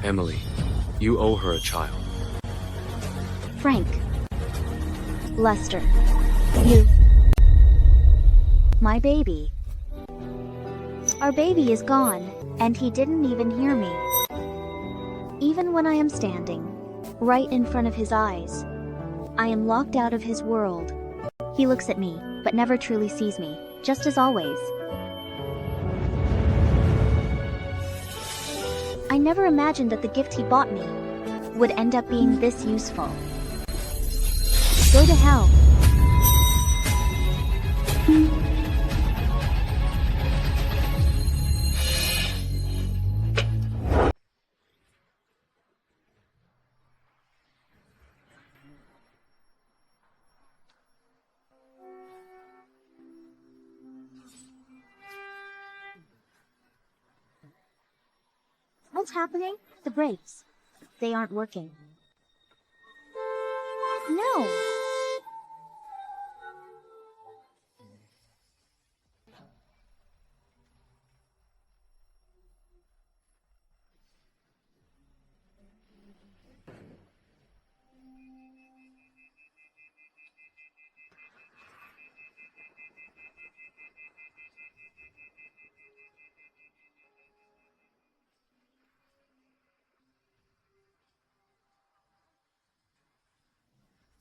Emily, you owe her a child. Frank. Lester. You. My baby. Our baby is gone, and he didn't even hear me. Even when I am standing, right in front of his eyes, I am locked out of his world. He looks at me, but never truly sees me, just as always. I never imagined that the gift he bought me would end up being this useful. Go to hell. What's happening? The brakes. They aren't working. No!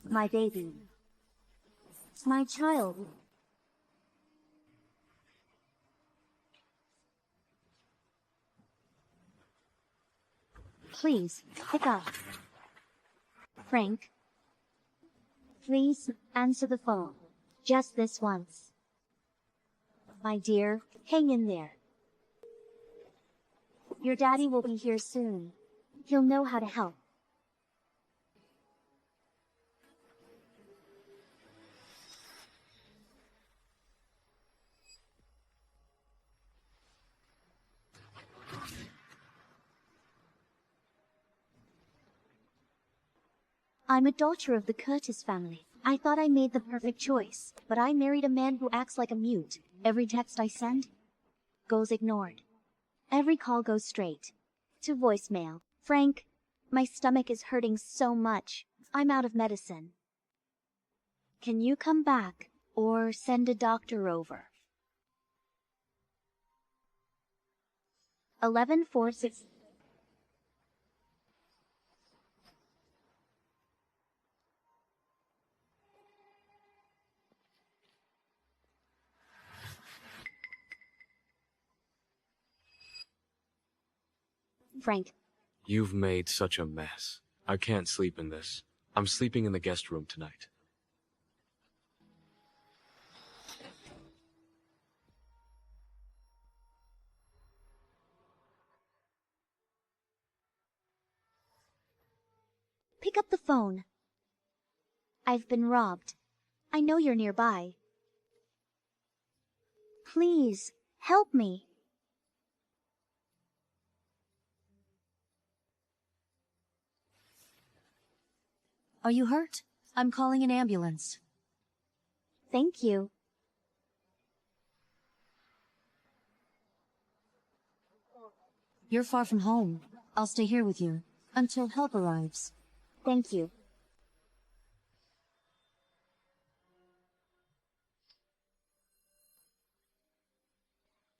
My baby. My child. Please, pick up. Frank. Please, answer the phone. Just this once. My dear, hang in there. Your daddy will be here soon. He'll know how to help. I'm a daughter of the Curtis family. I thought I made the perfect choice, but I married a man who acts like a mute. Every text I send goes ignored. Every call goes straight to voicemail. Frank, my stomach is hurting so much. I'm out of medicine. Can you come back or send a doctor over? 1146. Frank. You've made such a mess. I can't sleep in this. I'm sleeping in the guest room tonight. Pick up the phone. I've been robbed. I know you're nearby. Please, help me. Are you hurt? I'm calling an ambulance. Thank you. You're far from home. I'll stay here with you until help arrives. Thank you.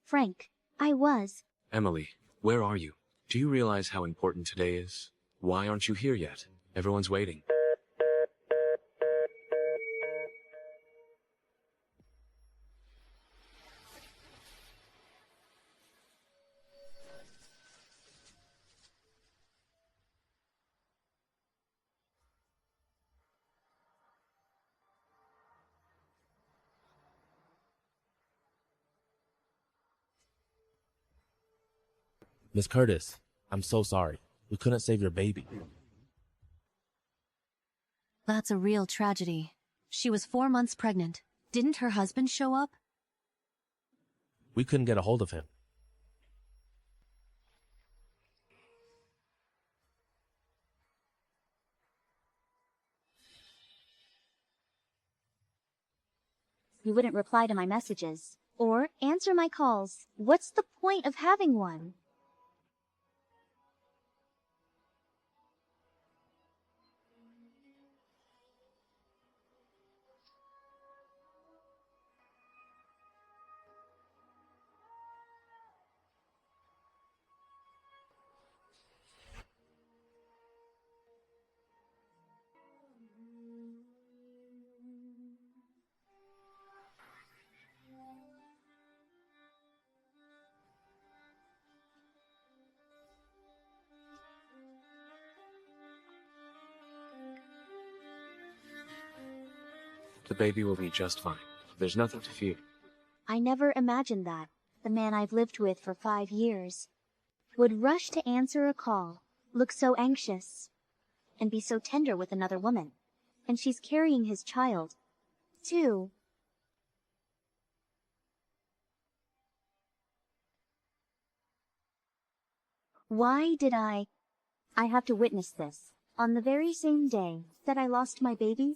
Frank, I was. Emily, where are you? Do you realize how important today is? Why aren't you here yet? Everyone's waiting. Miss Curtis, I'm so sorry. We couldn't save your baby. That's a real tragedy. She was 4 months pregnant. Didn't her husband show up? We couldn't get a hold of him. You wouldn't reply to my messages or answer my calls. What's the point of having one? The baby will be just fine. There's nothing to fear. I never imagined that the man I've lived with for 5 years would rush to answer a call, look so anxious, and be so tender with another woman. And she's carrying his child, too. Why did I have to witness this on the very same day that I lost my baby?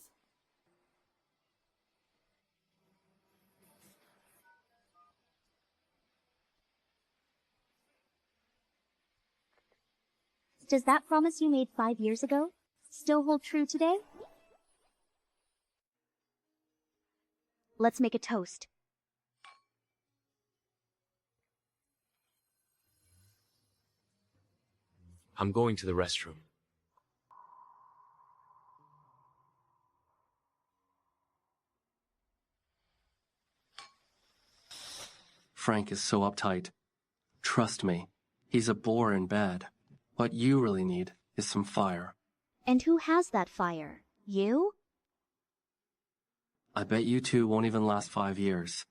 Does that promise you made 5 years ago still hold true today? Let's make a toast. I'm going to the restroom. Frank is so uptight. Trust me, he's a bore in bed. What you really need is some fire. And who has that fire? You? I bet you two won't even last 5 years.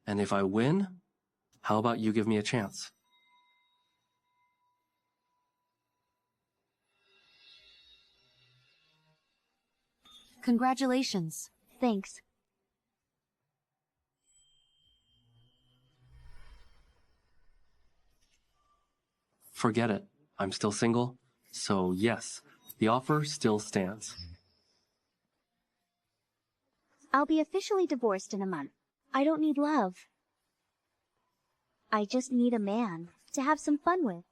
And if I win, how about you give me a chance? Congratulations. Thanks. Forget it. I'm still single. So yes, the offer still stands. I'll be officially divorced in a month. I don't need love. I just need a man to have some fun with.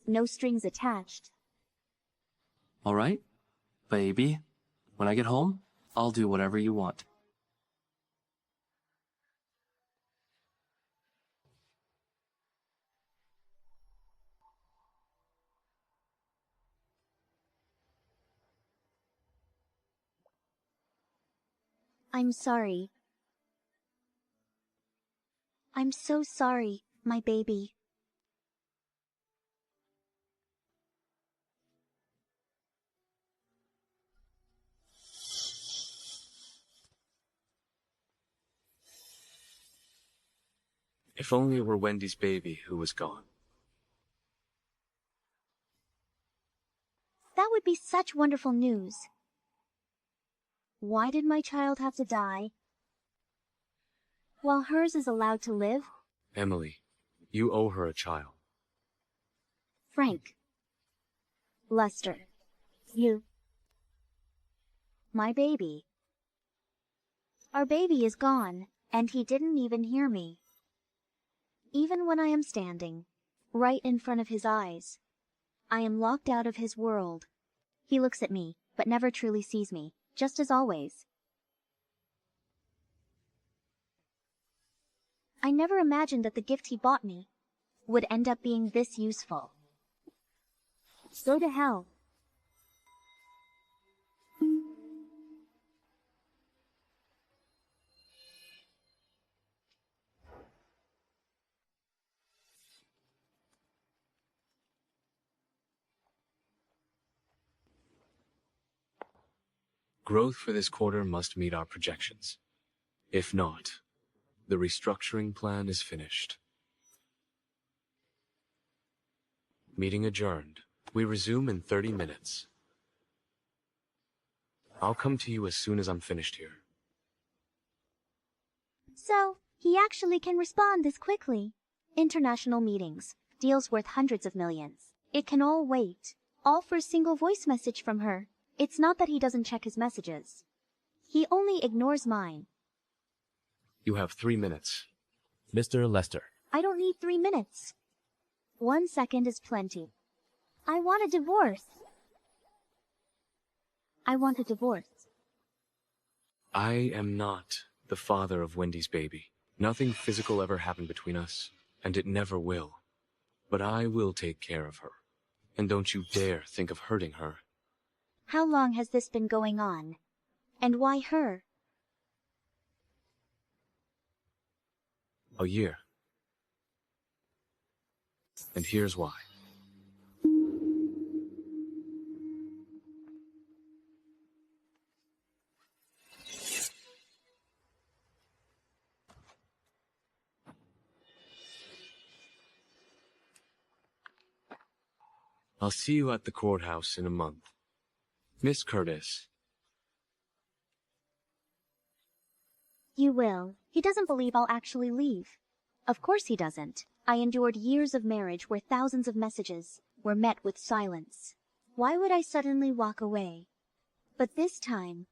No strings attached. All right, baby. When I get home, I'll do whatever you want. I'm sorry. I'm so sorry, my baby. If only it were Wendy's baby who was gone. That would be such wonderful news. Why did my child have to die while hers is allowed to live? Emily, you owe her a child. Frank. Lester. You. My baby. Our baby is gone, and he didn't even hear me. Even when I am standing right in front of his eyes, I am locked out of his world. He looks at me, but never truly sees me, just as always. I never imagined that the gift he bought me would end up being this useful. Go to hell. Growth for this quarter must meet our projections. If not, the restructuring plan is finished. Meeting adjourned. We resume in 30 minutes. I'll come to you as soon as I'm finished here. So, he actually can respond this quickly. International meetings, deals worth hundreds of millions. It can all wait. All for a single voice message from her. It's not that he doesn't check his messages. He only ignores mine. You have 3 minutes. Mr. Lester. I don't need 3 minutes. 1 second is plenty. I want a divorce. I want a divorce. I am not the father of Wendy's baby. Nothing physical ever happened between us, and it never will. But I will take care of her. And don't you dare think of hurting her. How long has this been going on? And why her? A year. And here's why. I'll see you at the courthouse in a month. Miss Curtis. You will. He doesn't believe I'll actually leave. Of course he doesn't. I endured years of marriage where thousands of messages were met with silence. Why would I suddenly walk away? But this time,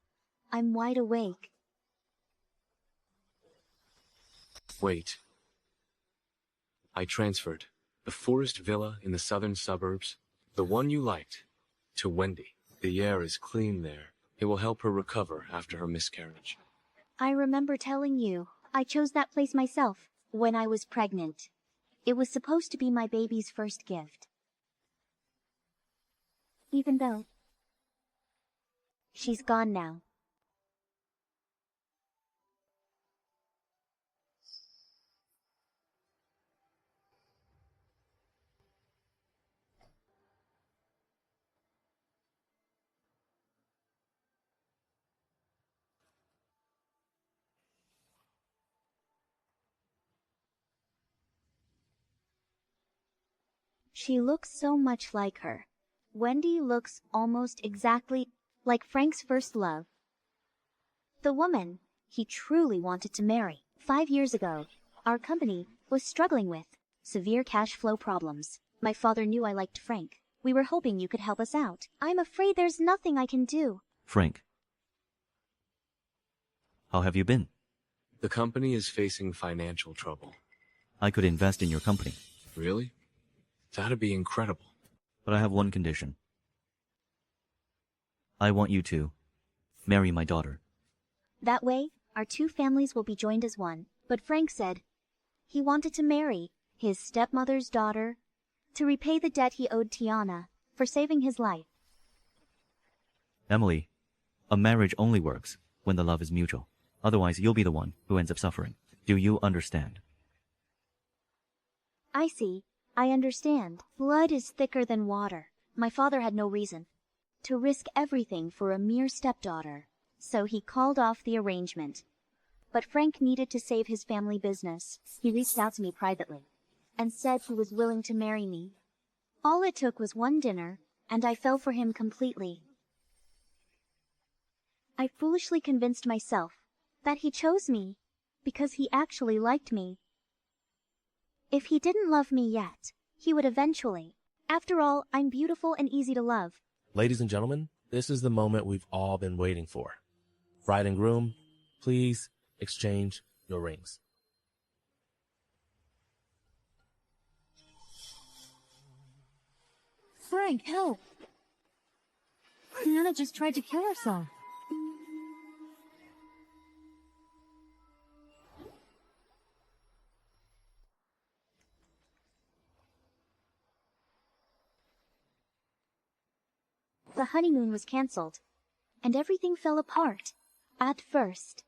I'm wide awake. Wait. I transferred the forest villa in the southern suburbs, the one you liked, to Wendy. The air is clean there. It will help her recover after her miscarriage. I remember telling you, I chose that place myself when I was pregnant. It was supposed to be my baby's first gift. Even though she's gone now. She looks so much like her. Wendy looks almost exactly like Frank's first love. The woman he truly wanted to marry. 5 years ago, our company was struggling with severe cash flow problems. My father knew I liked Frank. We were hoping you could help us out. I'm afraid there's nothing I can do. Frank, how have you been? The company is facing financial trouble. I could invest in your company, Really? That'd be incredible. but I have one condition. I want you to marry my daughter. That way, our two families will be joined as one. But Frank said he wanted to marry his stepmother's daughter to repay the debt he owed Tiana for saving his life. Emily, a marriage only works when the love is mutual. Otherwise, you'll be the one who ends up suffering. Do you understand? I see. I understand. Blood is thicker than water. My father had no reason to risk everything for a mere stepdaughter, so he called off the arrangement. But Frank needed to save his family business. He reached out to me privately and said he was willing to marry me. All it took was one dinner, and I fell for him completely. I foolishly convinced myself that he chose me because he actually liked me. If he didn't love me yet, he would eventually. After all, I'm beautiful and easy to love. Ladies and gentlemen, this is the moment we've all been waiting for. Bride and groom, please exchange your rings. Frank, help! Tiana just tried to kill herself. The honeymoon was cancelled, and everything fell apart. At first,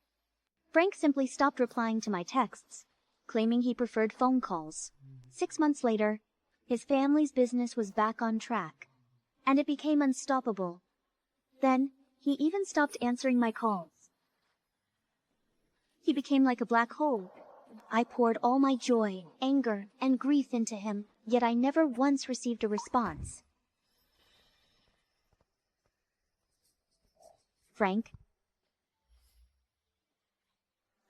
Frank simply stopped replying to my texts, claiming he preferred phone calls. 6 months later, his family's business was back on track, and it became unstoppable. Then, he even stopped answering my calls. He became like a black hole. I poured all my joy, anger, and grief into him, yet I never once received a response. Frank?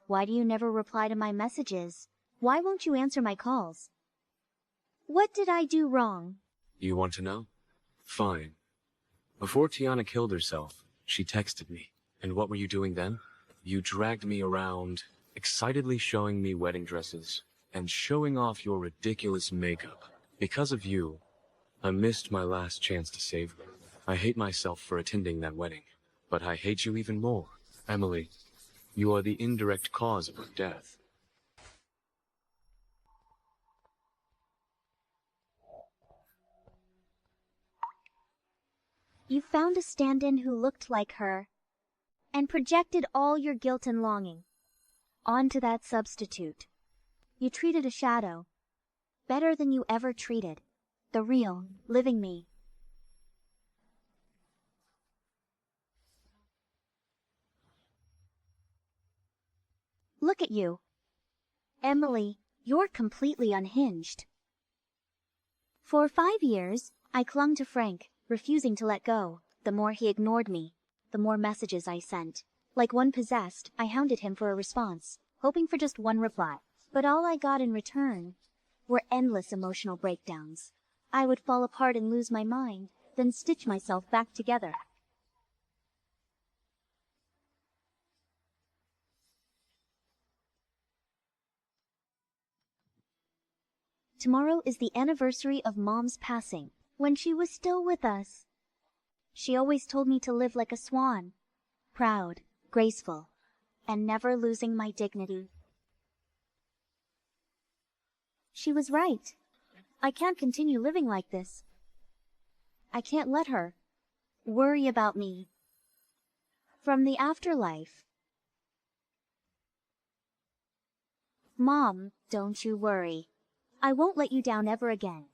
Why do you never reply to my messages? Why won't you answer my calls? What did I do wrong? You want to know? Fine. Before Tiana killed herself, she texted me. And what were you doing then? You dragged me around, excitedly showing me wedding dresses, and showing off your ridiculous makeup. Because of you, I missed my last chance to save her. I hate myself for attending that wedding, but I hate you even more. Emily, you are the indirect cause of her death. You found a stand-in who looked like her, and projected all your guilt and longing onto that substitute. You treated a shadow better than you ever treated the real, living me. Look at you. Emily, you're completely unhinged. For 5 years, I clung to Frank, refusing to let go. The more he ignored me, the more messages I sent. Like one possessed, I hounded him for a response, hoping for just one reply. But all I got in return were endless emotional breakdowns. I would fall apart and lose my mind, then stitch myself back together. Tomorrow is the anniversary of Mom's passing. When she was still with us, she always told me to live like a swan, proud, graceful, and never losing my dignity. She was right. I can't continue living like this. I can't let her worry about me from the afterlife. Mom, don't you worry. I won't let you down ever again.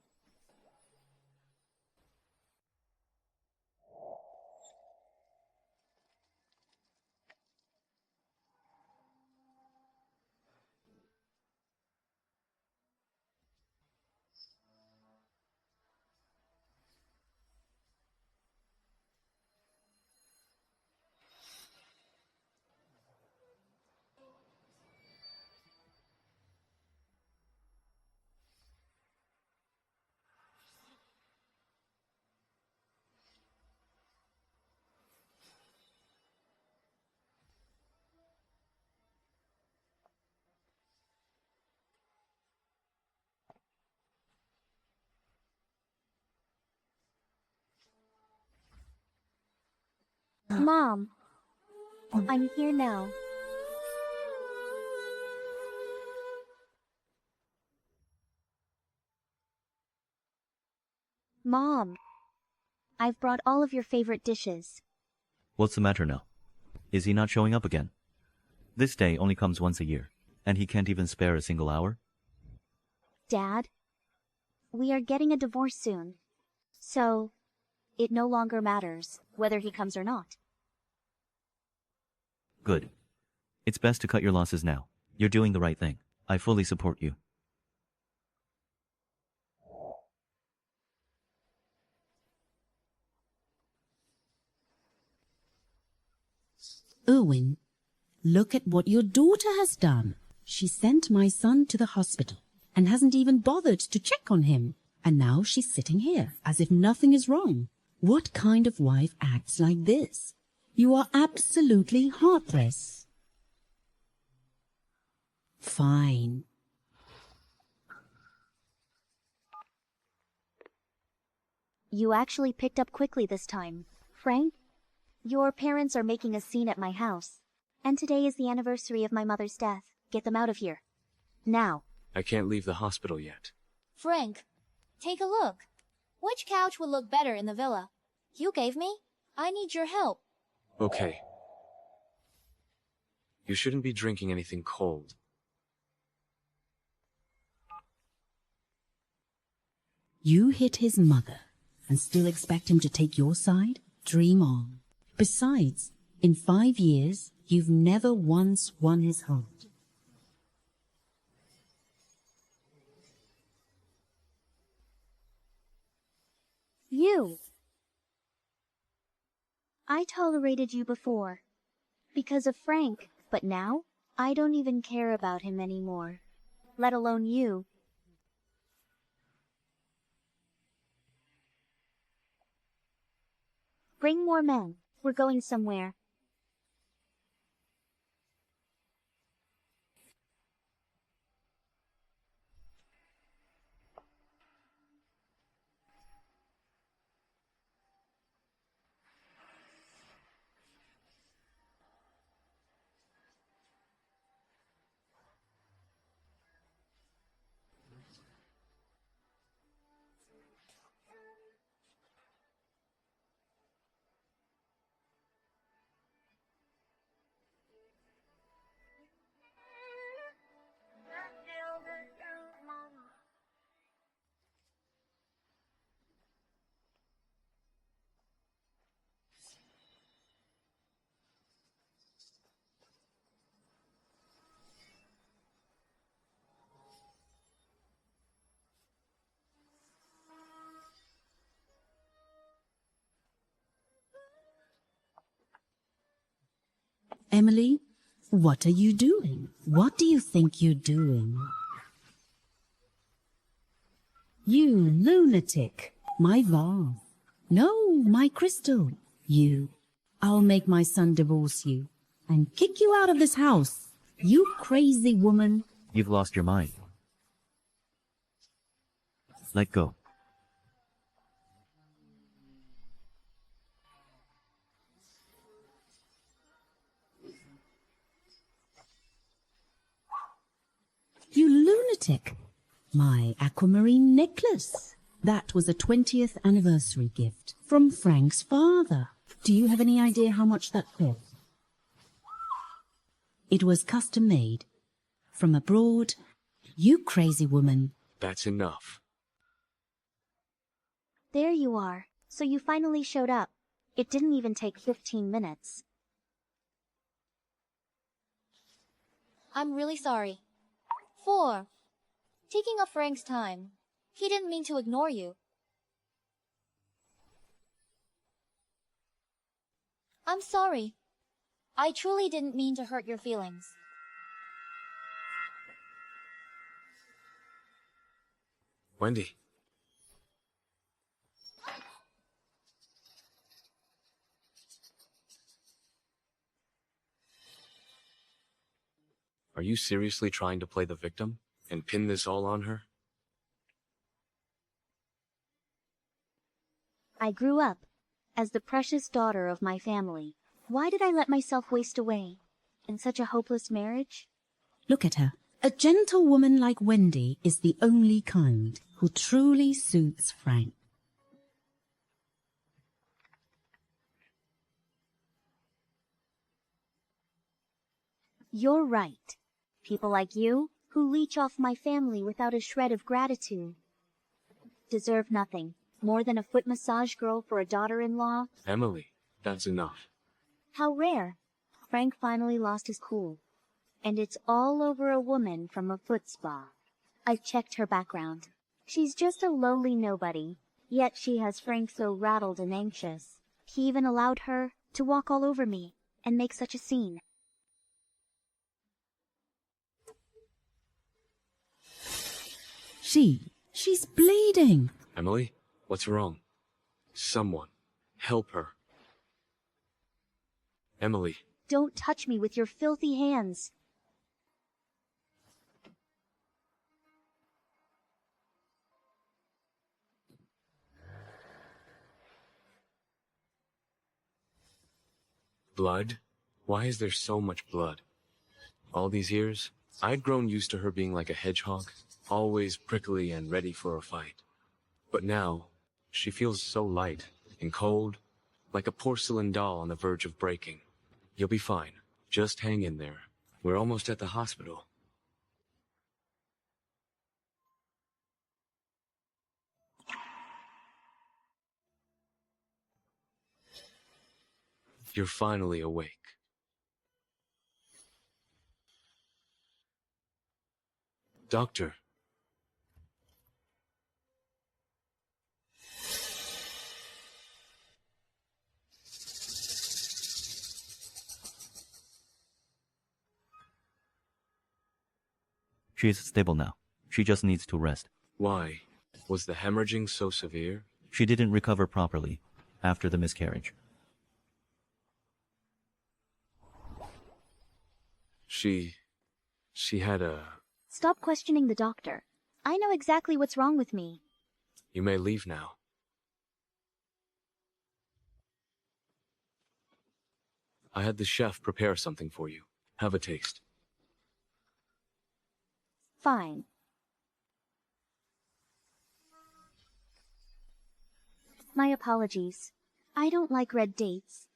Mom, I'm here now. Mom, I've brought all of your favorite dishes. What's the matter now? Is he not showing up again? This day only comes once a year, and he can't even spare a single hour? Dad, we are getting a divorce soon, so it no longer matters whether he comes or not. Good. It's best to cut your losses now. You're doing the right thing. I fully support you. Erwin, look at what your daughter has done. She sent my son to the hospital and hasn't even bothered to check on him. And now she's sitting here as if nothing is wrong. What kind of wife acts like this? You are absolutely heartless. Fine. You actually picked up quickly this time. Frank, your parents are making a scene at my house. And today is the anniversary of my mother's death. Get them out of here. Now. I can't leave the hospital yet. Frank, take a look. Which couch would look better in the villa? You gave me? I need your help. Okay. You shouldn't be drinking anything cold. You hit his mother and still expect him to take your side? Dream on. Besides, in 5 years, you've never once won his heart. You. I tolerated you before. Because of Frank. But now, I don't even care about him anymore. Let alone you. Bring more men. We're going somewhere. Emily, what are you doing? What do you think you're doing? You lunatic. My vase. No, my crystal. You. I'll make my son divorce you and kick you out of this house. You crazy woman. You've lost your mind. Let go. You lunatic. My aquamarine necklace. That was a 20th anniversary gift from Frank's father. Do you have any idea how much that cost? It was custom made. From abroad. You crazy woman. That's enough. There you are. So you finally showed up. It didn't even take 15 minutes. I'm really sorry. 4. Taking up Frank's time. He didn't mean to ignore you. I'm sorry. I truly didn't mean to hurt your feelings. Wendy. Are you seriously trying to play the victim and pin this all on her? I grew up as the precious daughter of my family. Why did I let myself waste away in such a hopeless marriage? Look at her. A gentle woman like Wendy is the only kind who truly suits Frank. You're right. People like you, who leech off my family without a shred of gratitude, deserve nothing more than a foot massage girl for a daughter-in-law. Emily, that's enough. How rare. Frank finally lost his cool. And it's all over a woman from a foot spa. I've checked her background. She's just a lowly nobody, yet she has Frank so rattled and anxious. He even allowed her to walk all over me and make such a scene. She's bleeding. Emily, what's wrong? Someone, help her. Emily. Don't touch me with your filthy hands. Blood? Why is there so much blood? All these years, I'd grown used to her being like a hedgehog, always prickly and ready for a fight. But now, she feels so light and cold, like a porcelain doll on the verge of breaking. You'll be fine. Just hang in there. We're almost at the hospital. You're finally awake. Doctor. She is stable now. She just needs to rest. Why? Was the hemorrhaging so severe? She didn't recover properly after the miscarriage. She had a... Stop questioning the doctor. I know exactly what's wrong with me. You may leave now. I had the chef prepare something for you. Have a taste. Fine. My apologies. I don't like red dates.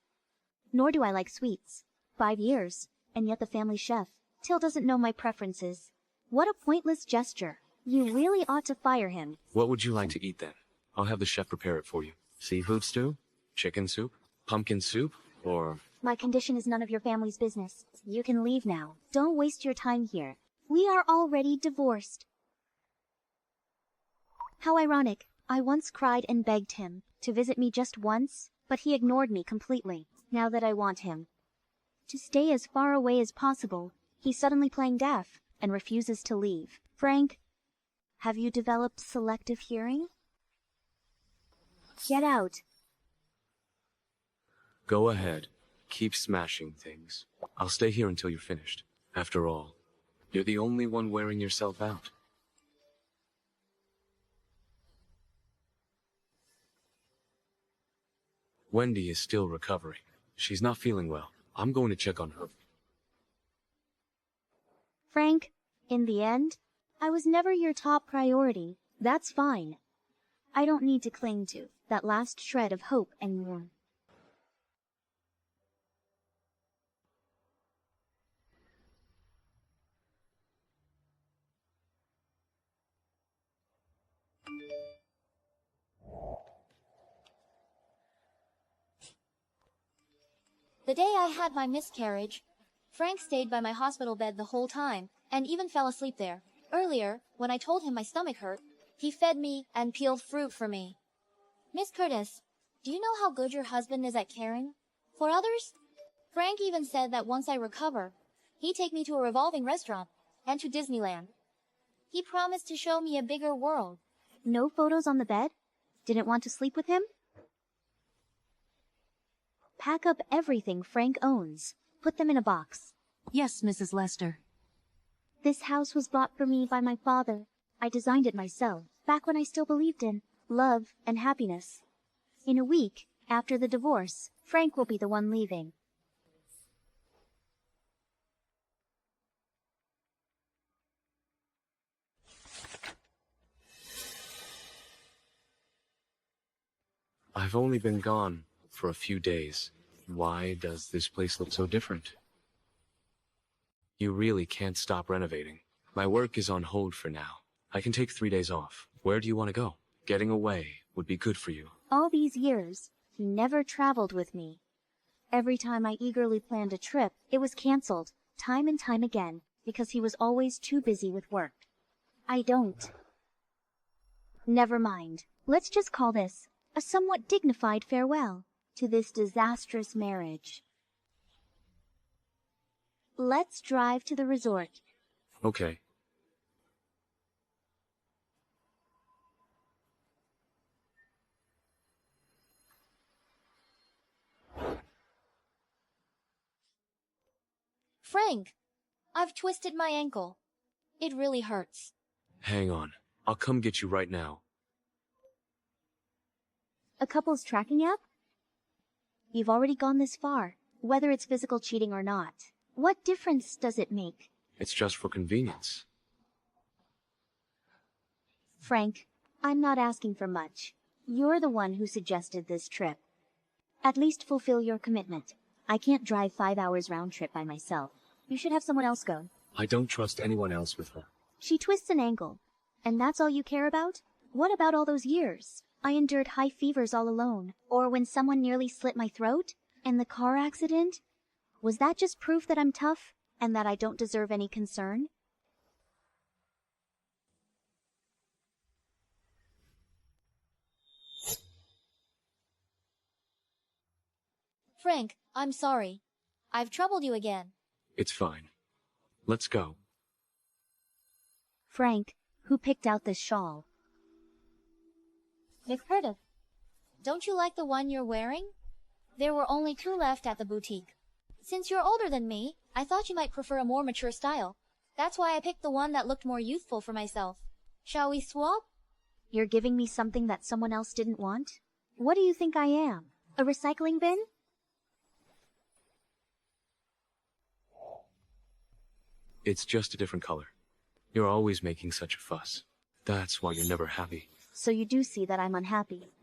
Nor do I like sweets. 5 years, and yet the family chef still doesn't know my preferences. What a pointless gesture. You really ought to fire him. What would you like to eat then? I'll have the chef prepare it for you. Seafood stew? Chicken soup? Pumpkin soup? Or... My condition is none of your family's business. You can leave now. Don't waste your time here. We are already divorced. How ironic. I once cried and begged him to visit me just once, but he ignored me completely, now that I want him. To stay as far away as possible, he's suddenly playing deaf and refuses to leave. Frank, have you developed selective hearing? Get out. Go ahead. Keep smashing things. I'll stay here until you're finished. After all, you're the only one wearing yourself out. Wendy is still recovering. She's not feeling well. I'm going to check on her. Frank, in the end, I was never your top priority. That's fine. I don't need to cling to that last shred of hope anymore. The day I had my miscarriage, Frank stayed by my hospital bed the whole time, and even fell asleep there. Earlier, when I told him my stomach hurt, he fed me and peeled fruit for me. Miss Curtis, do you know how good your husband is at caring for others? Frank even said that once I recover, he'd take me to a revolving restaurant and to Disneyland. He promised to show me a bigger world. No photos on the bed? Didn't want to sleep with him? Pack up everything Frank owns. Put them in a box. Yes, Mrs. Lester. This house was bought for me by my father. I designed it myself, back when I still believed in love and happiness. In a week, after the divorce, Frank will be the one leaving. I've only been gone for a few days. Why does this place look so different? You really can't stop renovating. My work is on hold for now. I can take 3 days off. Where do you want to go? Getting away would be good for you. All these years, he never traveled with me. Every time I eagerly planned a trip, it was canceled, time and time again, because he was always too busy with work. I don't. Never mind. Let's just call this a somewhat dignified farewell to this disastrous marriage. Let's drive to the resort. Okay. Frank, I've twisted my ankle. It really hurts. Hang on. I'll come get you right now. A couple's tracking app? You've already gone this far, whether it's physical cheating or not. What difference does it make? It's just for convenience. Frank, I'm not asking for much. You're the one who suggested this trip. At least fulfill your commitment. I can't drive 5 hours round trip by myself. You should have someone else go. I don't trust anyone else with her. She twists an ankle. And that's all you care about? What about all those years? I endured high fevers all alone. Or when someone nearly slit my throat? And the car accident? Was that just proof that I'm tough and that I don't deserve any concern? Frank, I'm sorry. I've troubled you again. It's fine. Let's go. Frank, who picked out this shawl? Miss Curtis, don't you like the one you're wearing? There were only 2 left at the boutique. Since you're older than me, I thought you might prefer a more mature style. That's why I picked the one that looked more youthful for myself. Shall we swap? You're giving me something that someone else didn't want? What do you think I am? A recycling bin? It's just a different color. You're always making such a fuss. That's why you're never happy. So you do see that I'm unhappy.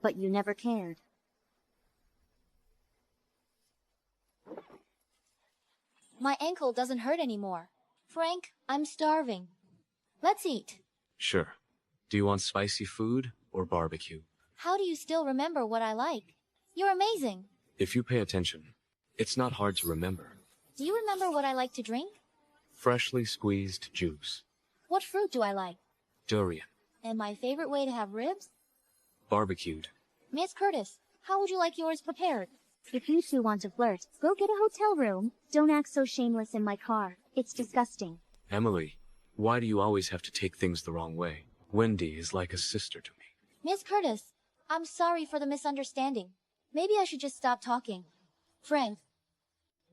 But you never cared. My ankle doesn't hurt anymore. Frank, I'm starving. Let's eat. Sure. Do you want spicy food or barbecue? How do you still remember what I like? You're amazing. If you pay attention, it's not hard to remember. Do you remember what I like to drink? Freshly squeezed juice. What fruit do I like? Durian. And my favorite way to have ribs? Barbecued. Miss Curtis, how would you like yours prepared? If you two want to flirt, go get a hotel room. Don't act so shameless in my car. It's disgusting. Emily, why do you always have to take things the wrong way? Wendy is like a sister to me. Miss Curtis, I'm sorry for the misunderstanding. Maybe I should just stop talking. Frank,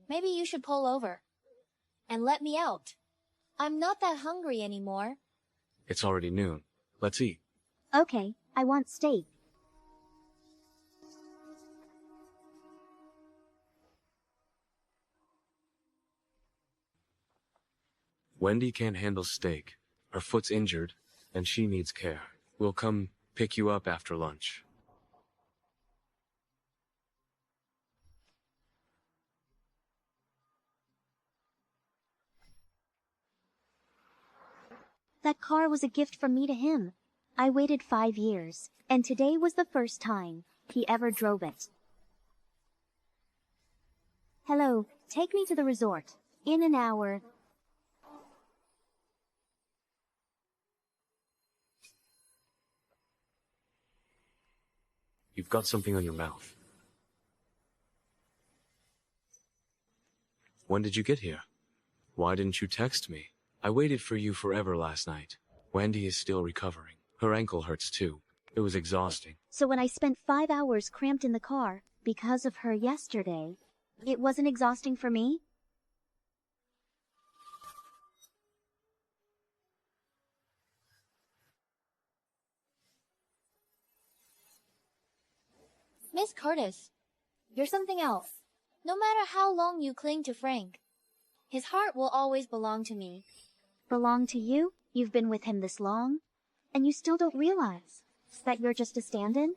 maybe you should pull over and let me out. I'm not that hungry anymore. It's already noon. Let's eat. Okay, I want steak. Wendy can't handle steak. Her foot's injured, and she needs care. We'll come pick you up after lunch. That car was a gift from me to him. I waited 5 years, and today was the first time he ever drove it. Hello, take me to the resort. In an hour. You've got something on your mouth. When did you get here? Why didn't you text me? I waited for you forever last night. Wendy is still recovering. Her ankle hurts too. It was exhausting. So when I spent 5 hours cramped in the car because of her yesterday, it wasn't exhausting for me? Miss Curtis, you're something else. No matter how long you cling to Frank, his heart will always belong to me. Belong to you? You've been with him this long, and you still don't realize that you're just a stand-in?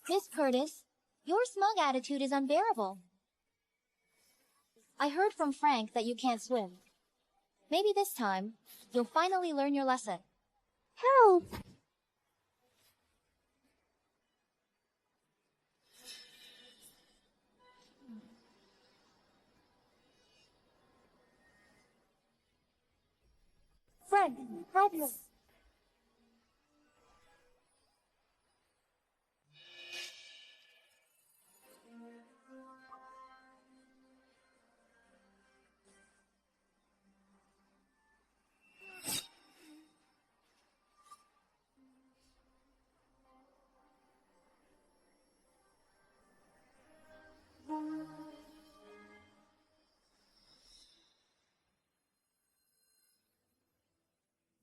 Miss Curtis, your smug attitude is unbearable. I heard from Frank that you can't swim. Maybe this time, you'll finally learn your lesson. Help! Frank, help me.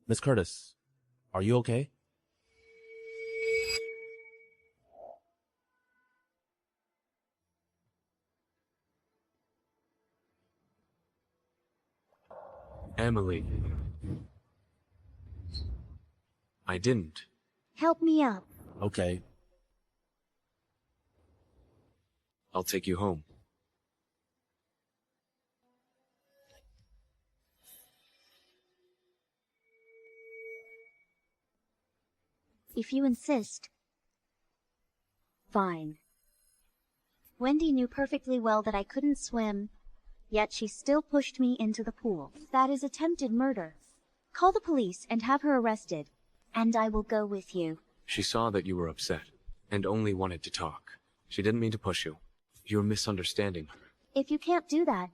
Miss Curtis, are you okay? Emily. I didn't. Help me up. Okay. I'll take you home. If you insist. Fine. Wendy knew perfectly well that I couldn't swim, yet she still pushed me into the pool. That is attempted murder. Call the police and have her arrested, and I will go with you. She saw that you were upset, and only wanted to talk. She didn't mean to push you. You're misunderstanding her. If you can't do that,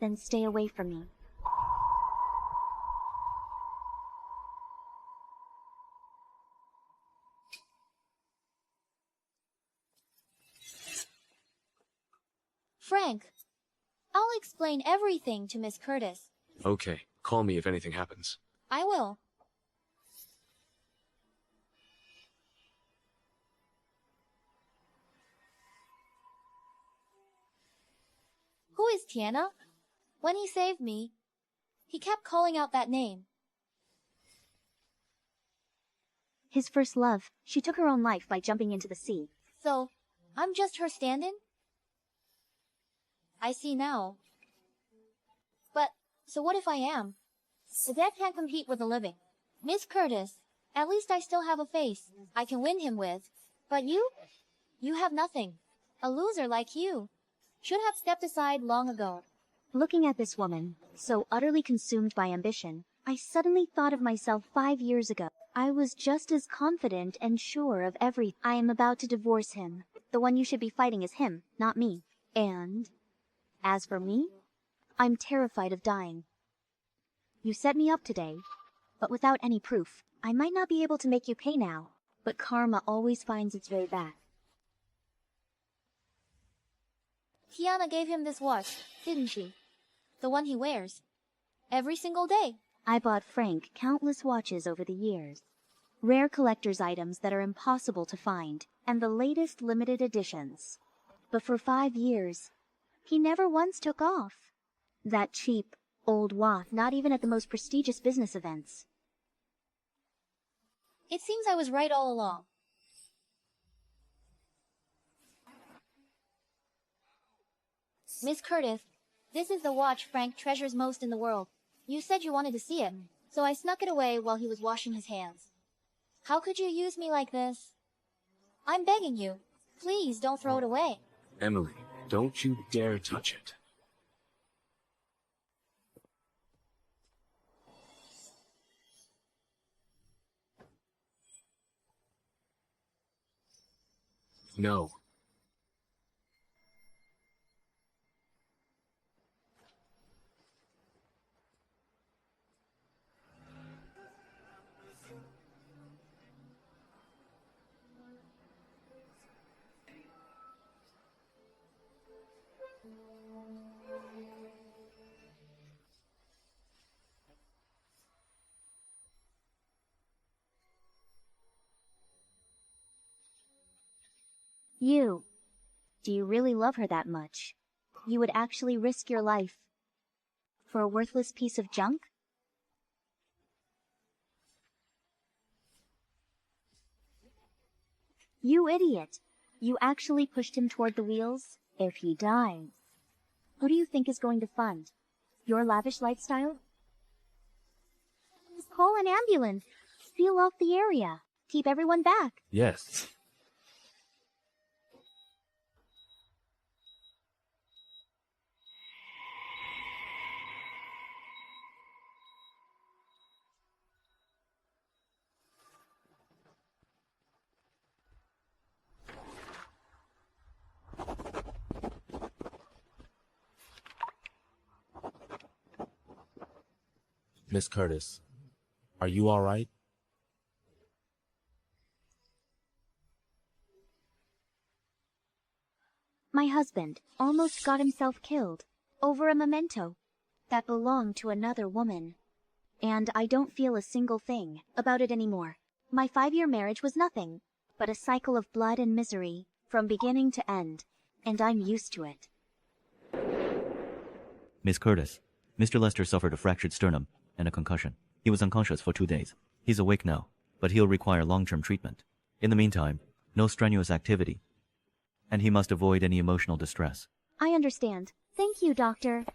then stay away from me. Frank, I'll explain everything to Miss Curtis. Okay, call me if anything happens. I will. Who is Tiana? When he saved me, he kept calling out that name. His first love. She took her own life by jumping into the sea. So, I'm just her stand-in? I see now. But, so what if I am? The dead can't compete with the living. Miss Curtis, at least I still have a face I can win him with. But you? You have nothing. A loser like you should have stepped aside long ago. Looking at this woman, so utterly consumed by ambition, I suddenly thought of myself 5 years ago. I was just as confident and sure of everything. I am about to divorce him. The one you should be fighting is him, not me. And as for me, I'm terrified of dying. You set me up today, but without any proof. I might not be able to make you pay now, but karma always finds its way back. Tiana gave him this watch, didn't she? The one he wears. Every single day. I bought Frank countless watches over the years. Rare collector's items that are impossible to find, and the latest limited editions. But for 5 years, he never once took off. That cheap, old watch, not even at the most prestigious business events. It seems I was right all along. Miss Curtis, this is the watch Frank treasures most in the world. You said you wanted to see it, so I snuck it away while he was washing his hands. How could you use me like this? I'm begging you. Please don't throw it away. Emily, don't you dare touch it. No. Do you really love her that much? You would actually risk your life for a worthless piece of junk? You idiot! You actually pushed him toward the wheels? If he dies, who do you think is going to fund your lavish lifestyle? Just call an ambulance. Seal off the area. Keep everyone back. Yes. Miss Curtis, are you all right? My husband almost got himself killed over a memento that belonged to another woman. And I don't feel a single thing about it anymore. My 5-year marriage was nothing but a cycle of blood and misery from beginning to end, and I'm used to it. Miss Curtis, Mr. Lester suffered a fractured sternum and a concussion. He was unconscious for 2 days. He's awake now, but he'll require long-term treatment. In the meantime, no strenuous activity, and he must avoid any emotional distress. I understand. Thank you, doctor.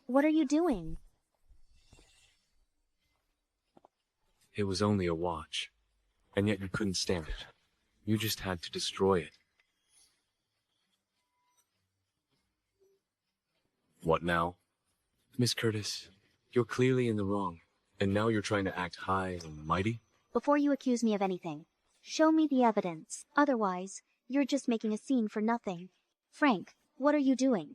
What are you doing? It was only a watch, and yet you couldn't stand it. You just had to destroy it. What now? Miss Curtis, you're clearly in the wrong, and now you're trying to act high and mighty? Before you accuse me of anything, show me the evidence. Otherwise, you're just making a scene for nothing. Frank, what are you doing?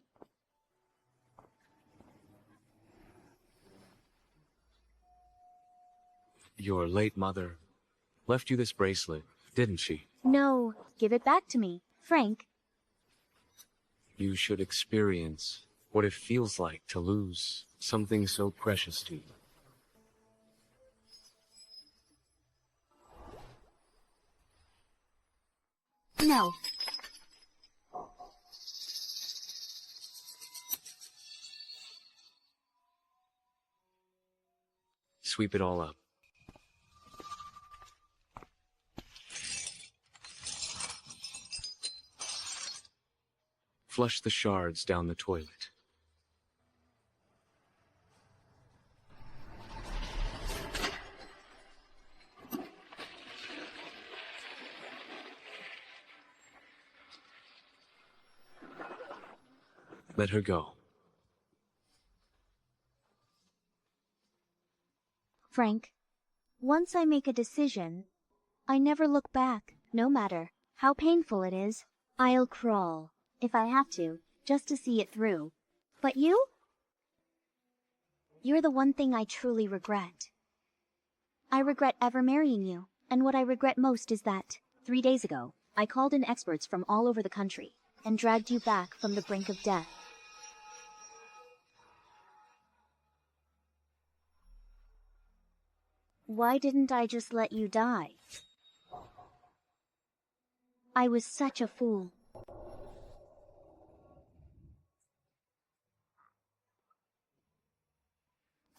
Your late mother left you this bracelet, didn't she? No, give it back to me. Frank, You should experience what it feels like to lose something so precious to you. no. Sweep it all up. Flush the shards down the toilet. Let her go. Frank, once I make a decision, I never look back, no matter how painful it is. I'll crawl, if I have to, just to see it through. But you? You're the one thing I truly regret. I regret ever marrying you, and what I regret most is that, 3 days ago, I called in experts from all over the country, and dragged you back from the brink of death. Why didn't I just let you die? I was such a fool.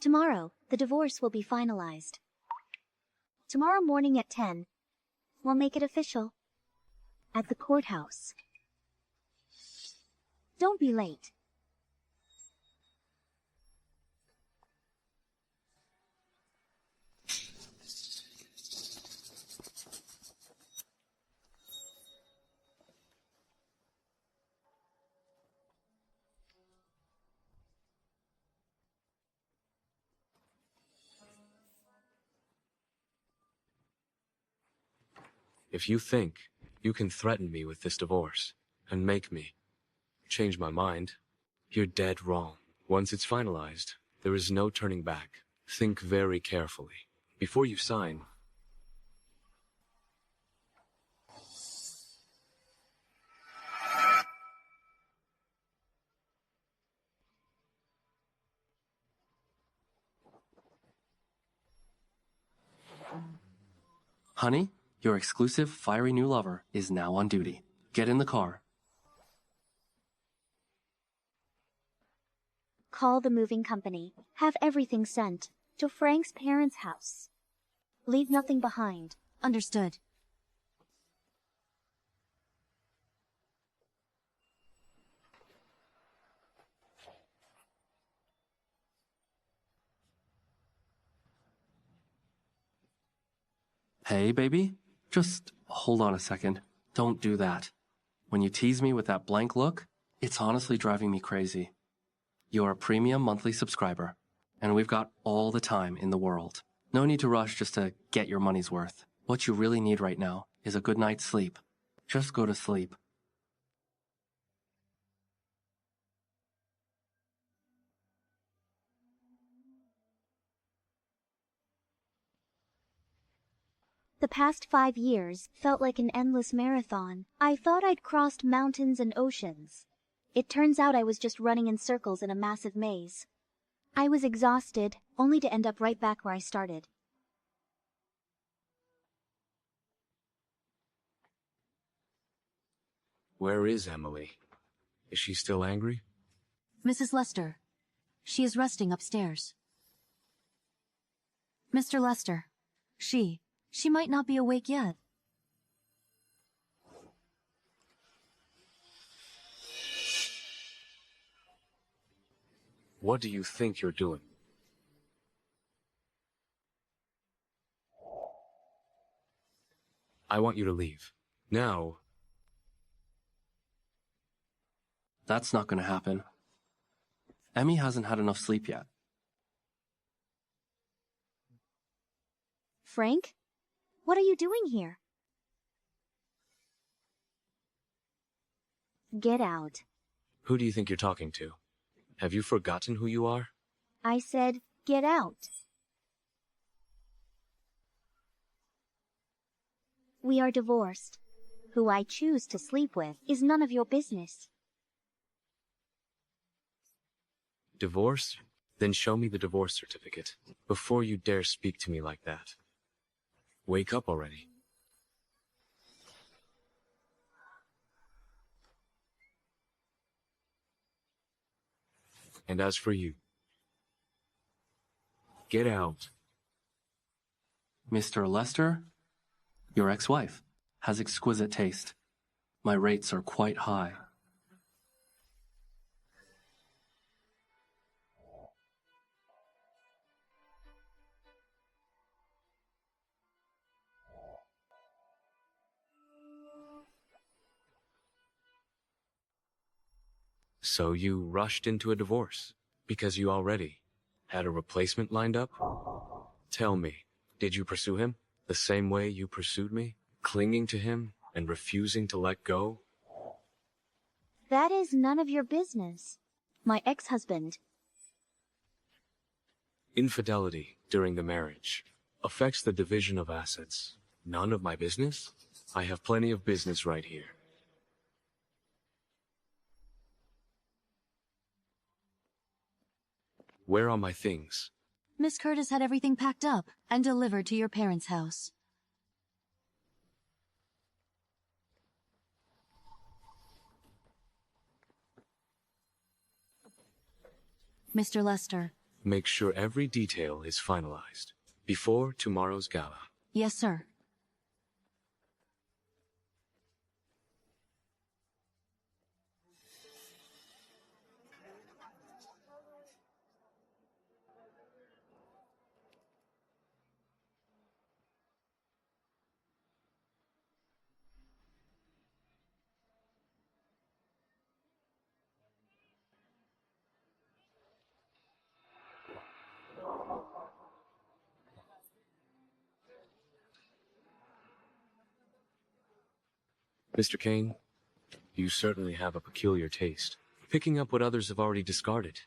Tomorrow, the divorce will be finalized. Tomorrow morning at 10, we'll make it official. At the courthouse. Don't be late. If you think you can threaten me with this divorce and make me change my mind, you're dead wrong. Once it's finalized, there is no turning back. Think very carefully before you sign. Honey, your exclusive, fiery new lover is now on duty. Get in the car. Call the moving company. Have everything sent to Frank's parents' house. Leave nothing behind. Understood. Hey, baby? Just hold on a second. Don't do that. When you tease me with that blank look, it's honestly driving me crazy. You're a premium monthly subscriber, and we've got all the time in the world. No need to rush just to get your money's worth. What you really need right now is a good night's sleep. Just go to sleep. The past 5 years felt like an endless marathon. I thought I'd crossed mountains and oceans. It turns out I was just running in circles in a massive maze. I was exhausted, only to end up right back where I started. Where is Emily? Is she still angry? Mrs. Lester. She is resting upstairs. Mr. Lester. She might not be awake yet. What do you think you're doing? I want you to leave. Now. That's not gonna happen. Emmy hasn't had enough sleep yet. Frank? What are you doing here? Get out. Who do you think you're talking to? Have you forgotten who you are? I said, get out. We are divorced. Who I choose to sleep with is none of your business. Divorce? Then show me the divorce certificate before you dare speak to me like that. Wake up already. And as for you, get out. Mr. Lester, your ex-wife, has exquisite taste. My rates are quite high. So you rushed into a divorce because you already had a replacement lined up? Tell me, did you pursue him the same way you pursued me? Clinging to him and refusing to let go? That is none of your business. My ex-husband. Infidelity during the marriage affects the division of assets. None of my business? I have plenty of business right here. Where are my things? Miss Curtis had everything packed up and delivered to your parents' house. Mr. Lester. Make sure every detail is finalized before tomorrow's gala. Yes, sir. Mr. Kane, you certainly have a peculiar taste, picking up what others have already discarded.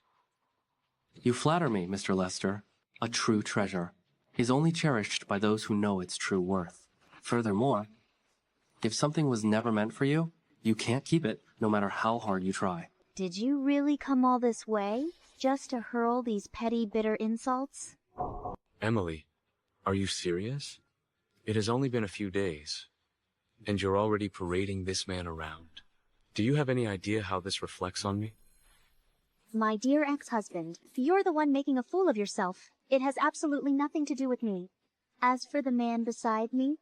You flatter me, Mr. Lester. A true treasure is only cherished by those who know its true worth. Furthermore, if something was never meant for you, you can't keep it, no matter how hard you try. Did you really come all this way just to hurl these petty, bitter insults? Emily, are you serious? It has only been a few days, and you're already parading this man around. Do you have any idea how this reflects on me? My dear ex-husband, you're the one making a fool of yourself. It has absolutely nothing to do with me. As for the man beside me,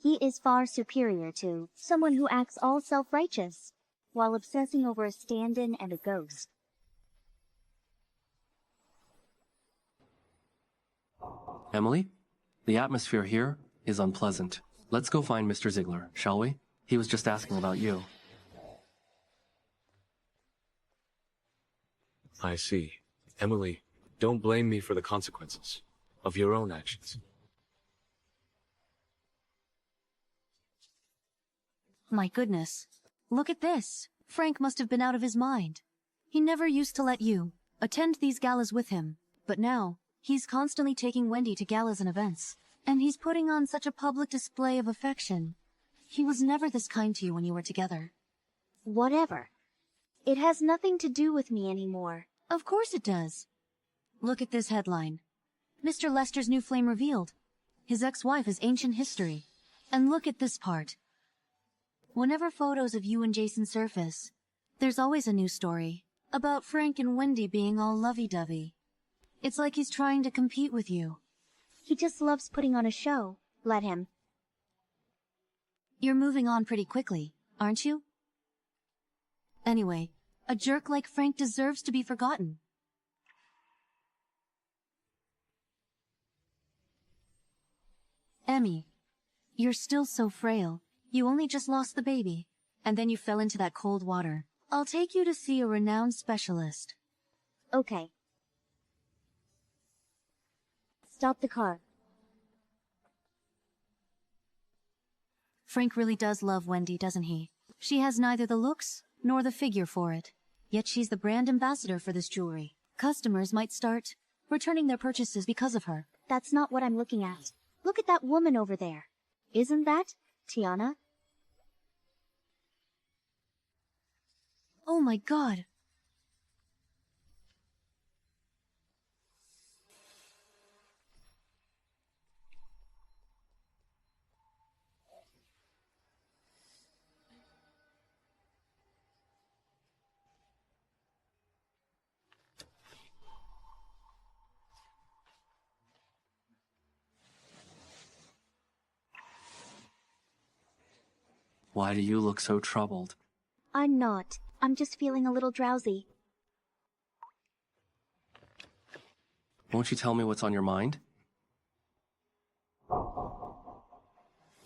he is far superior to someone who acts all self-righteous while obsessing over a stand-in and a ghost. Emily, the atmosphere here is unpleasant. Let's go find Mr. Ziegler, shall we? He was just asking about you. I see. Emily, don't blame me for the consequences of your own actions. My goodness. Look at this. Frank must have been out of his mind. He never used to let you attend these galas with him, but now he's constantly taking Wendy to galas and events. And he's putting on such a public display of affection. He was never this kind to you when you were together. Whatever. It has nothing to do with me anymore. Of course it does. Look at this headline. Mr. Lester's new flame revealed. His ex-wife is ancient history. And look at this part. Whenever photos of you and Jason surface, there's always a new story about Frank and Wendy being all lovey-dovey. It's like he's trying to compete with you. He just loves putting on a show. Let him. You're moving on pretty quickly, aren't you? Anyway, a jerk like Frank deserves to be forgotten. Emmy, you're still so frail. You only just lost the baby, and then you fell into that cold water. I'll take you to see a renowned specialist. Okay. Stop the car. Frank really does love Wendy, doesn't he? She has neither the looks nor the figure for it. Yet she's the brand ambassador for this jewelry. Customers might start returning their purchases because of her. That's not what I'm looking at. Look at that woman over there. Isn't that Tiana? Oh my God. Why do you look so troubled? I'm not. I'm just feeling a little drowsy. Won't you tell me what's on your mind?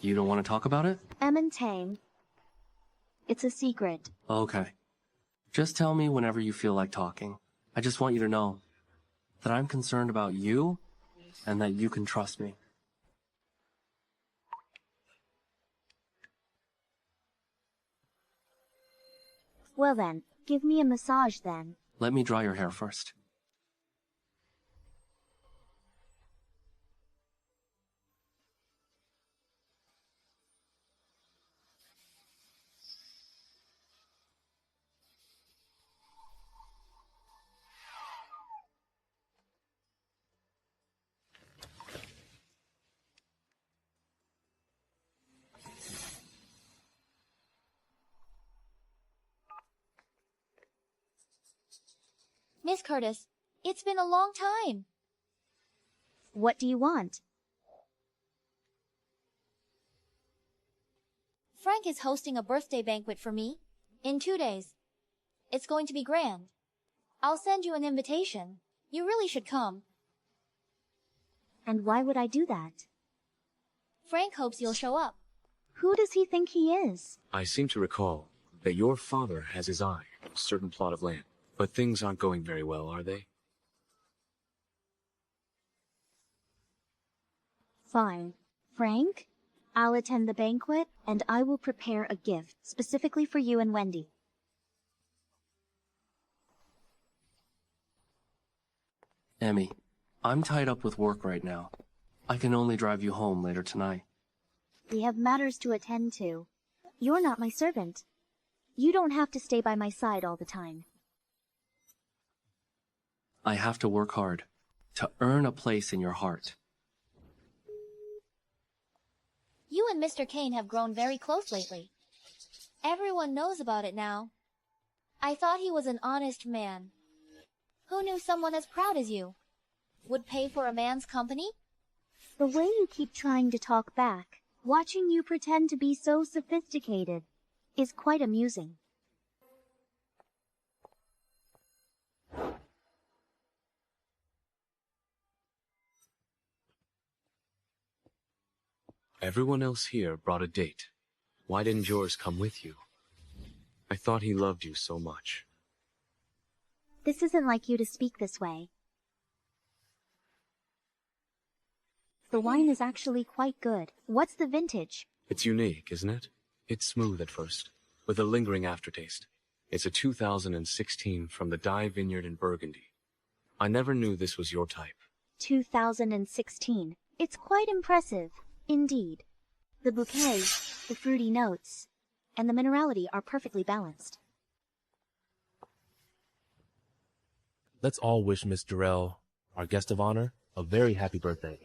You don't want to talk about it? Tame. It's a secret. Okay. Just tell me whenever you feel like talking. I just want you to know that I'm concerned about you and that you can trust me. Well then, give me a massage then. Let me dry your hair first. Miss Curtis, it's been a long time. What do you want? Frank is hosting a birthday banquet for me in 2 days. It's going to be grand. I'll send you an invitation. You really should come. And why would I do that? Frank hopes you'll show up. Who does he think he is? I seem to recall that your father has his eye on a certain plot of land. But things aren't going very well, are they? Fine. Frank, I'll attend the banquet, and I will prepare a gift specifically for you and Wendy. Emmy, I'm tied up with work right now. I can only drive you home later tonight. We have matters to attend to. You're not my servant. You don't have to stay by my side all the time. I have to work hard to earn a place in your heart. You and Mr. Kane have grown very close lately. Everyone knows about it now. I thought he was an honest man. Who knew someone as proud as you would pay for a man's company? The way you keep trying to talk back, watching you pretend to be so sophisticated, is quite amusing. Everyone else here brought a date. Why didn't yours come with you? I thought he loved you so much. This isn't like you to speak this way. The wine is actually quite good. What's the vintage? It's unique, isn't it? It's smooth at first, with a lingering aftertaste. It's a 2016 from the Dye Vineyard in Burgundy. I never knew this was your type. 2016. It's quite impressive, indeed. The bouquet, the fruity notes, and the minerality are perfectly balanced. Let's all wish Miss Durrell, our guest of honor, a very happy birthday.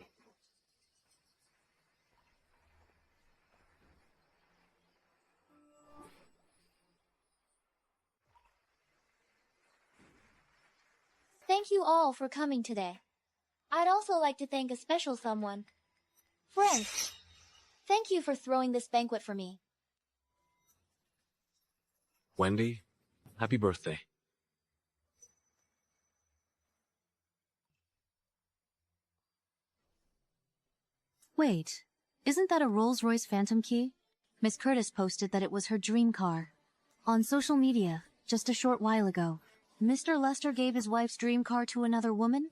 Thank you all for coming today. I'd also like to thank a special someone. Frank, thank you for throwing this banquet for me. Wendy, happy birthday. Wait, isn't that a Rolls-Royce Phantom key? Miss Curtis posted that it was her dream car. On social media, just a short while ago. Mr. Lester gave his wife's dream car to another woman?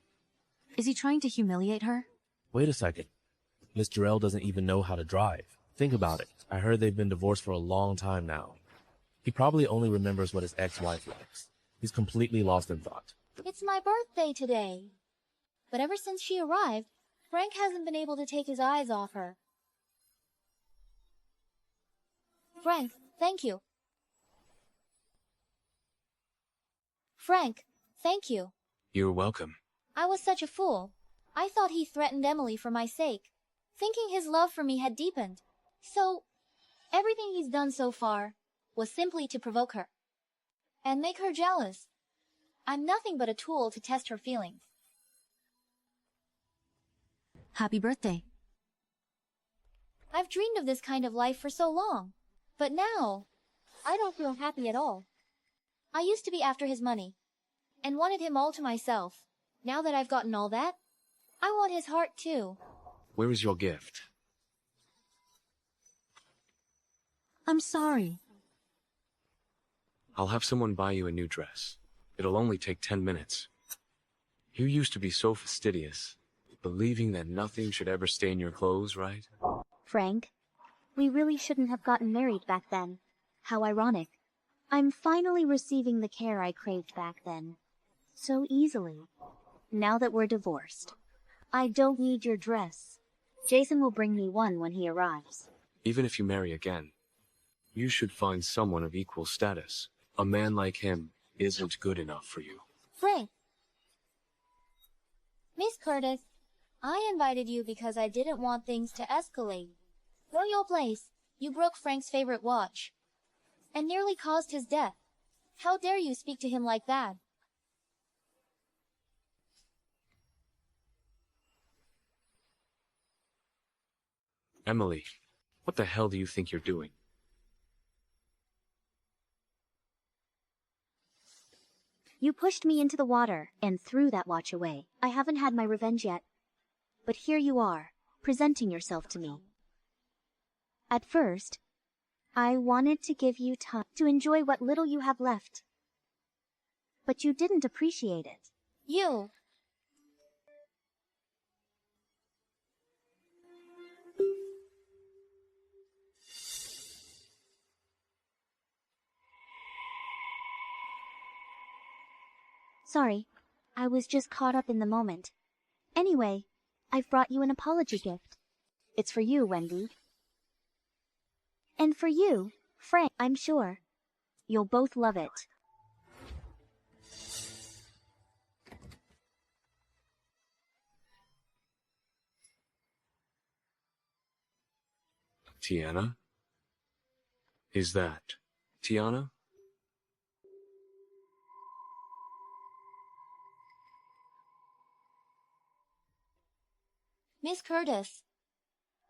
Is he trying to humiliate her? Wait a second. Miss Durrell doesn't even know how to drive. Think about it. I heard they've been divorced for a long time now. He probably only remembers what his ex-wife likes. He's completely lost in thought. It's my birthday today. But ever since she arrived, Frank hasn't been able to take his eyes off her. Frank, thank you. Frank, thank you. You're welcome. I was such a fool. I thought he threatened Emily for my sake, thinking his love for me had deepened. So, everything he's done so far was simply to provoke her and make her jealous. I'm nothing but a tool to test her feelings. Happy birthday. I've dreamed of this kind of life for so long, but now, I don't feel happy at all. I used to be after his money, and wanted him all to myself. Now that I've gotten all that, I want his heart too. Where is your gift? I'm sorry. I'll have someone buy you a new dress. It'll only take 10 minutes. You used to be so fastidious, believing that nothing should ever stain your clothes, right? Frank, we really shouldn't have gotten married back then. How ironic. I'm finally receiving the care I craved back then. So easily. Now that we're divorced. I don't need your dress. Jason will bring me one when he arrives. Even if you marry again, you should find someone of equal status. A man like him isn't good enough for you. Frank! Miss Curtis, I invited you because I didn't want things to escalate. Know your place. You broke Frank's favorite watch. And nearly caused his death. How dare you speak to him like that? Emily, what the hell do you think you're doing? You pushed me into the water and threw that watch away. I haven't had my revenge yet. But here you are, presenting yourself to me. At first, I wanted to give you time to enjoy what little you have left. But you didn't appreciate it. You! Sorry, I was just caught up in the moment. Anyway, I've brought you an apology gift. It's for you, Wendy. And for you, Frank, I'm sure. You'll both love it. Tiana? Is that Tiana? Miss Curtis,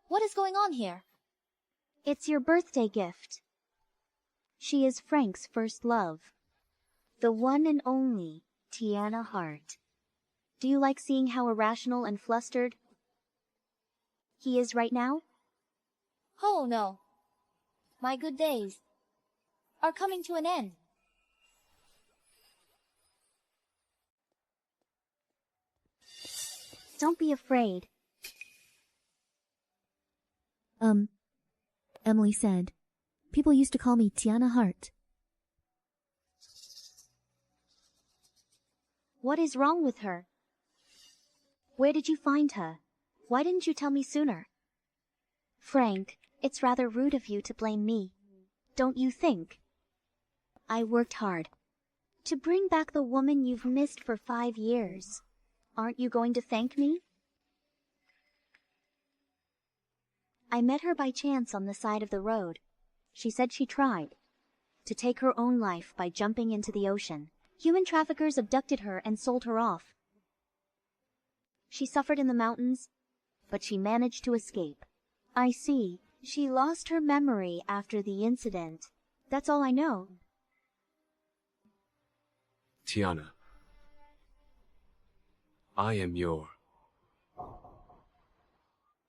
what is going on here? It's your birthday gift. She is Frank's first love. The one and only Tiana Hart. Do you like seeing how irrational and flustered he is right now? Oh no. My good days are coming to an end. Don't be afraid. Emily said. People used to call me Tiana Hart. What is wrong with her? Where did you find her? Why didn't you tell me sooner? Frank, it's rather rude of you to blame me. Don't you think? I worked hard to bring back the woman you've missed for 5 years. Aren't you going to thank me? I met her by chance on the side of the road. She said she tried to take her own life by jumping into the ocean. Human traffickers abducted her and sold her off. She suffered in the mountains, but she managed to escape. I see. She lost her memory after the incident. That's all I know. Tiana, I am your...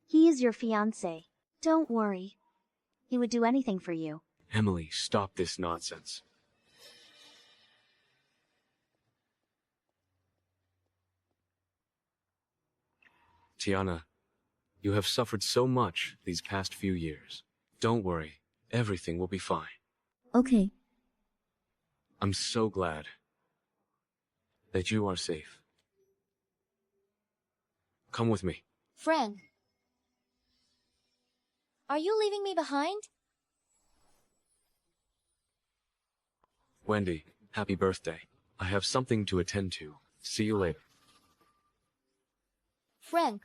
He is your fiancé. Don't worry. He would do anything for you. Emily, stop this nonsense. Tiana, you have suffered so much these past few years. Don't worry, everything will be fine. Okay. I'm so glad that you are safe. Come with me. Frank, are you leaving me behind? Wendy, happy birthday. I have something to attend to. See you later. Frank.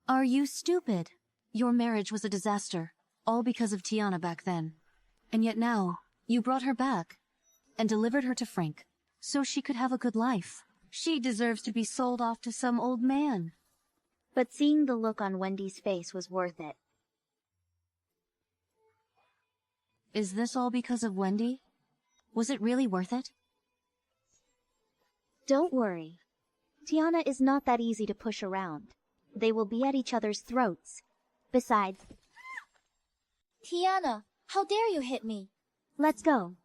Are you stupid? Your marriage was a disaster, all because of Tiana back then. And yet now, You brought her back and delivered her to Frank so she could have a good life. She deserves to be sold off to some old man. But seeing the look on Wendy's face was worth it. Is this all because of Wendy? Was it really worth it? Don't worry. Tiana is not that easy to push around. They will be at each other's throats. Besides... Tiana, how dare you hit me? Let's go.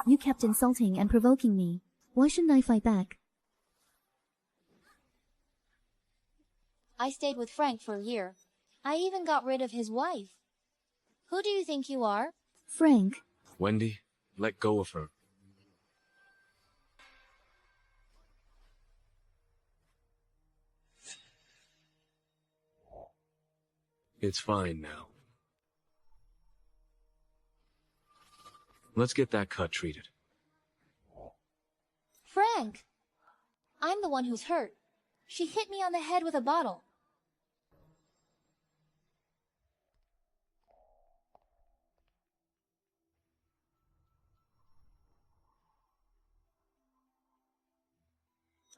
You kept insulting and provoking me. Why shouldn't I fight back? I stayed with Frank for a year. I even got rid of his wife. Who do you think you are? Frank, Wendy, let go of her. It's fine now. Let's get that cut treated. Frank! I'm the one who's hurt. She hit me on the head with a bottle.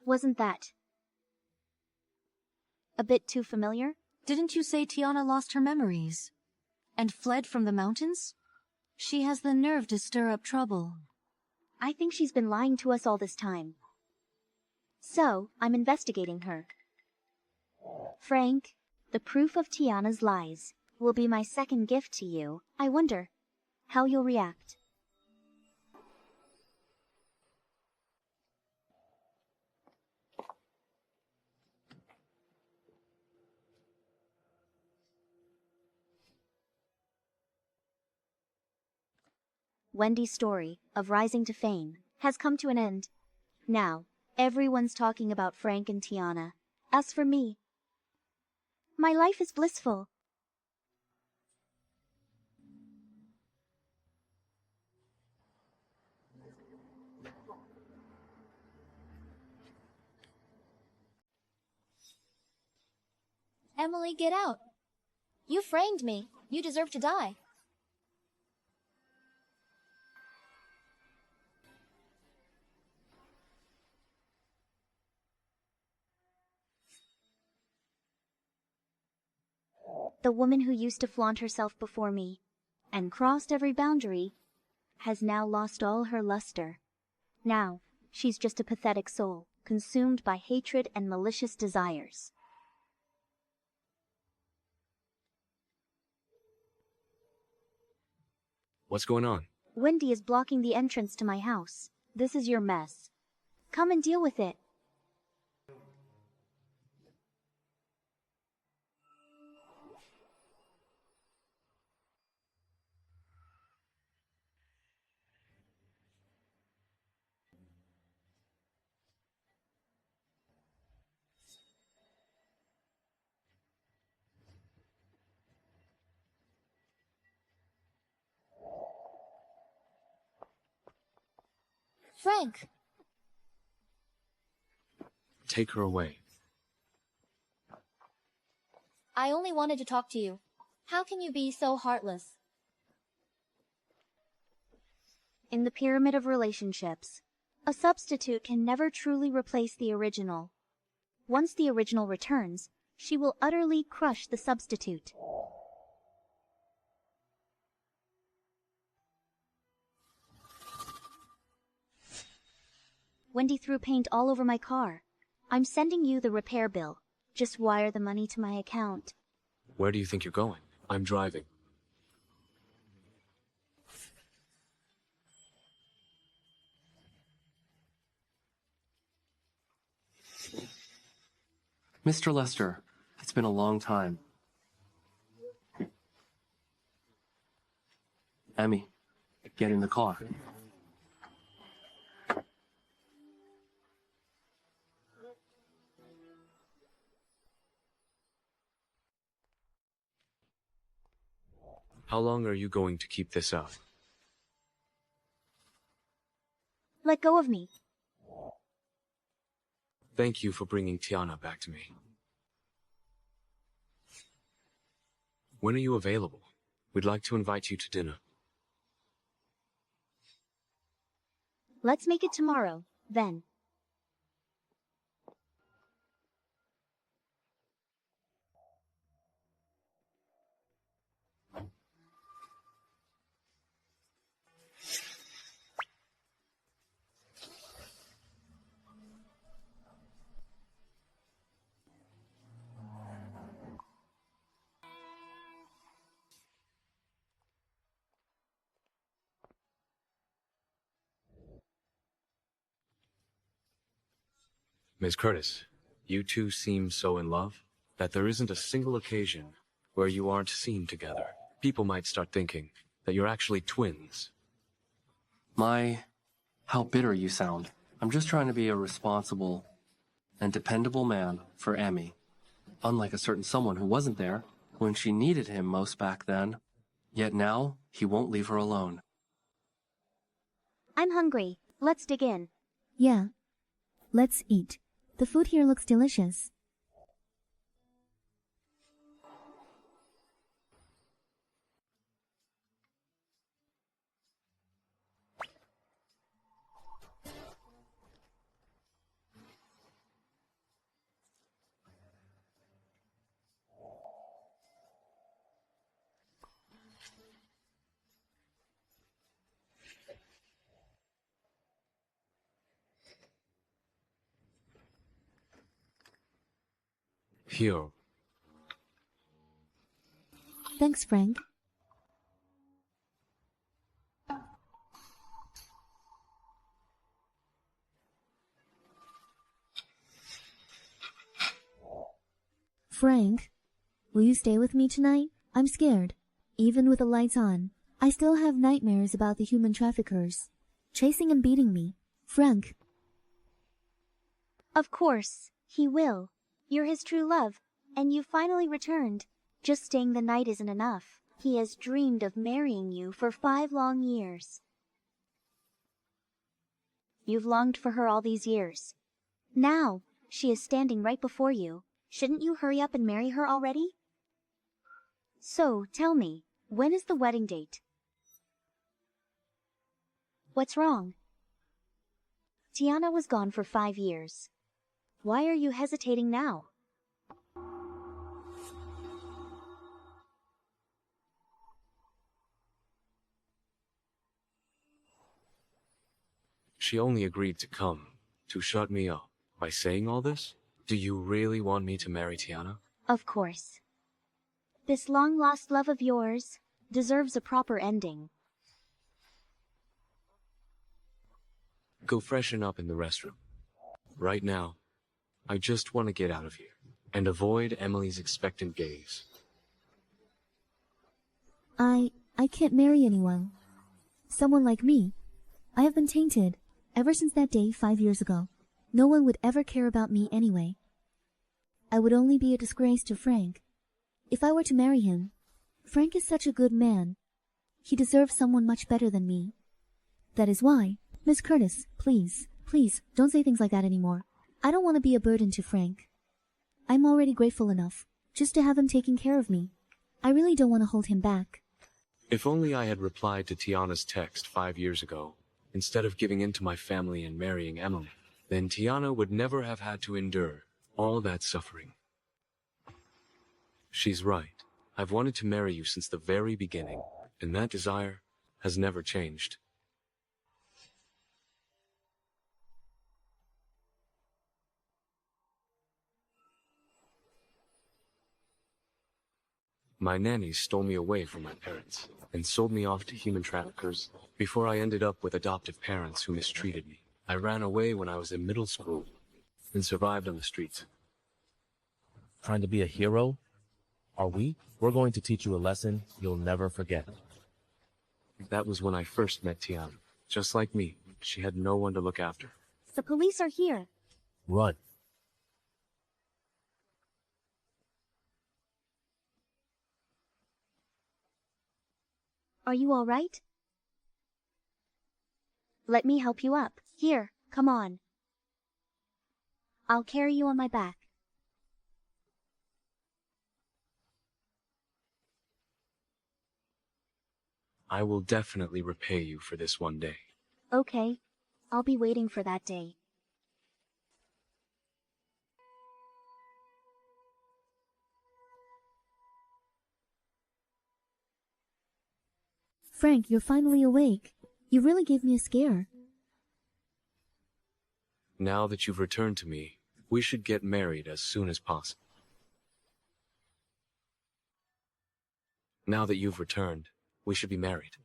Wasn't that a bit too familiar? Didn't you say Tiana lost her memories and fled from the mountains? She has the nerve to stir up trouble. I think she's been lying to us all this time. So, I'm investigating her. Frank, the proof of Tiana's lies will be my second gift to you. I wonder how you'll react. Wendy's story of rising to fame has come to an end. Now, everyone's talking about Frank and Tiana. As for me, my life is blissful. Emily, get out. You framed me. You deserve to die. The woman who used to flaunt herself before me and crossed every boundary has now lost all her luster. Now, she's just a pathetic soul, consumed by hatred and malicious desires. What's going on? Wendy is blocking the entrance to my house. This is your mess. Come and deal with it. Frank! Take her away. I only wanted to talk to you. How can you be so heartless? In the pyramid of relationships, a substitute can never truly replace the original. Once the original returns, she will utterly crush the substitute. Wendy threw paint all over my car. I'm sending you the repair bill. Just wire the money to my account. Where do you think you're going? I'm driving. Mr. Lester, it's been a long time. Emmy, get in the car. How long are you going to keep this up? Let go of me. Thank you for bringing Tiana back to me. When are you available? We'd like to invite you to dinner. Let's make it tomorrow, then. Ms. Curtis, you two seem so in love that there isn't a single occasion where you aren't seen together. People might start thinking that you're actually twins. How bitter you sound. I'm just trying to be a responsible and dependable man for Emmy. Unlike a certain someone who wasn't there when she needed him most back then. Yet now, he won't leave her alone. I'm hungry. Let's dig in. Yeah. Let's eat. The food here looks delicious. Here. Thanks, Frank. Frank, will you stay with me tonight? I'm scared. Even with the lights on, I still have nightmares about the human traffickers, chasing and beating me. Frank. Of course, he will. You're his true love, and you finally returned. Just staying the night isn't enough. He has dreamed of marrying you for 5 long years. You've longed for her all these years. Now, she is standing right before you. Shouldn't you hurry up and marry her already? So, tell me, when is the wedding date? What's wrong? Tiana was gone for 5 years. Why are you hesitating now? She only agreed to come, to shut me up. By saying all this, do you really want me to marry Tiana? Of course. This long-lost love of yours deserves a proper ending. Go freshen up in the restroom. Right now, I just want to get out of here and avoid Emily's expectant gaze. I can't marry anyone. Someone like me. I have been tainted ever since that day 5 years ago. No one would ever care about me anyway. I would only be a disgrace to Frank. If I were to marry him, Frank is such a good man. He deserves someone much better than me. That is why, Miss Curtis, please, don't say things like that anymore. I don't want to be a burden to Frank. I'm already grateful enough just to have him taking care of me. I really don't want to hold him back. If only I had replied to Tiana's text 5 years ago, instead of giving in to my family and marrying Emily, then Tiana would never have had to endure all that suffering. She's right. I've wanted to marry you since the very beginning, and that desire has never changed. My nannies stole me away from my parents and sold me off to human traffickers before I ended up with adoptive parents who mistreated me. I ran away when I was in middle school and survived on the streets. Trying to be a hero? Are we? We're going to teach you a lesson you'll never forget. That was when I first met Tiana. Just like me, she had no one to look after. The police are here. Run. Are you all right? Let me help you up. Here, come on. I'll carry you on my back. I will definitely repay you for this one day. Okay. I'll be waiting for that day. Frank, you're finally awake. You really gave me a scare. Now that you've returned to me, we should get married as soon as possible. Now that you've returned, we should be married.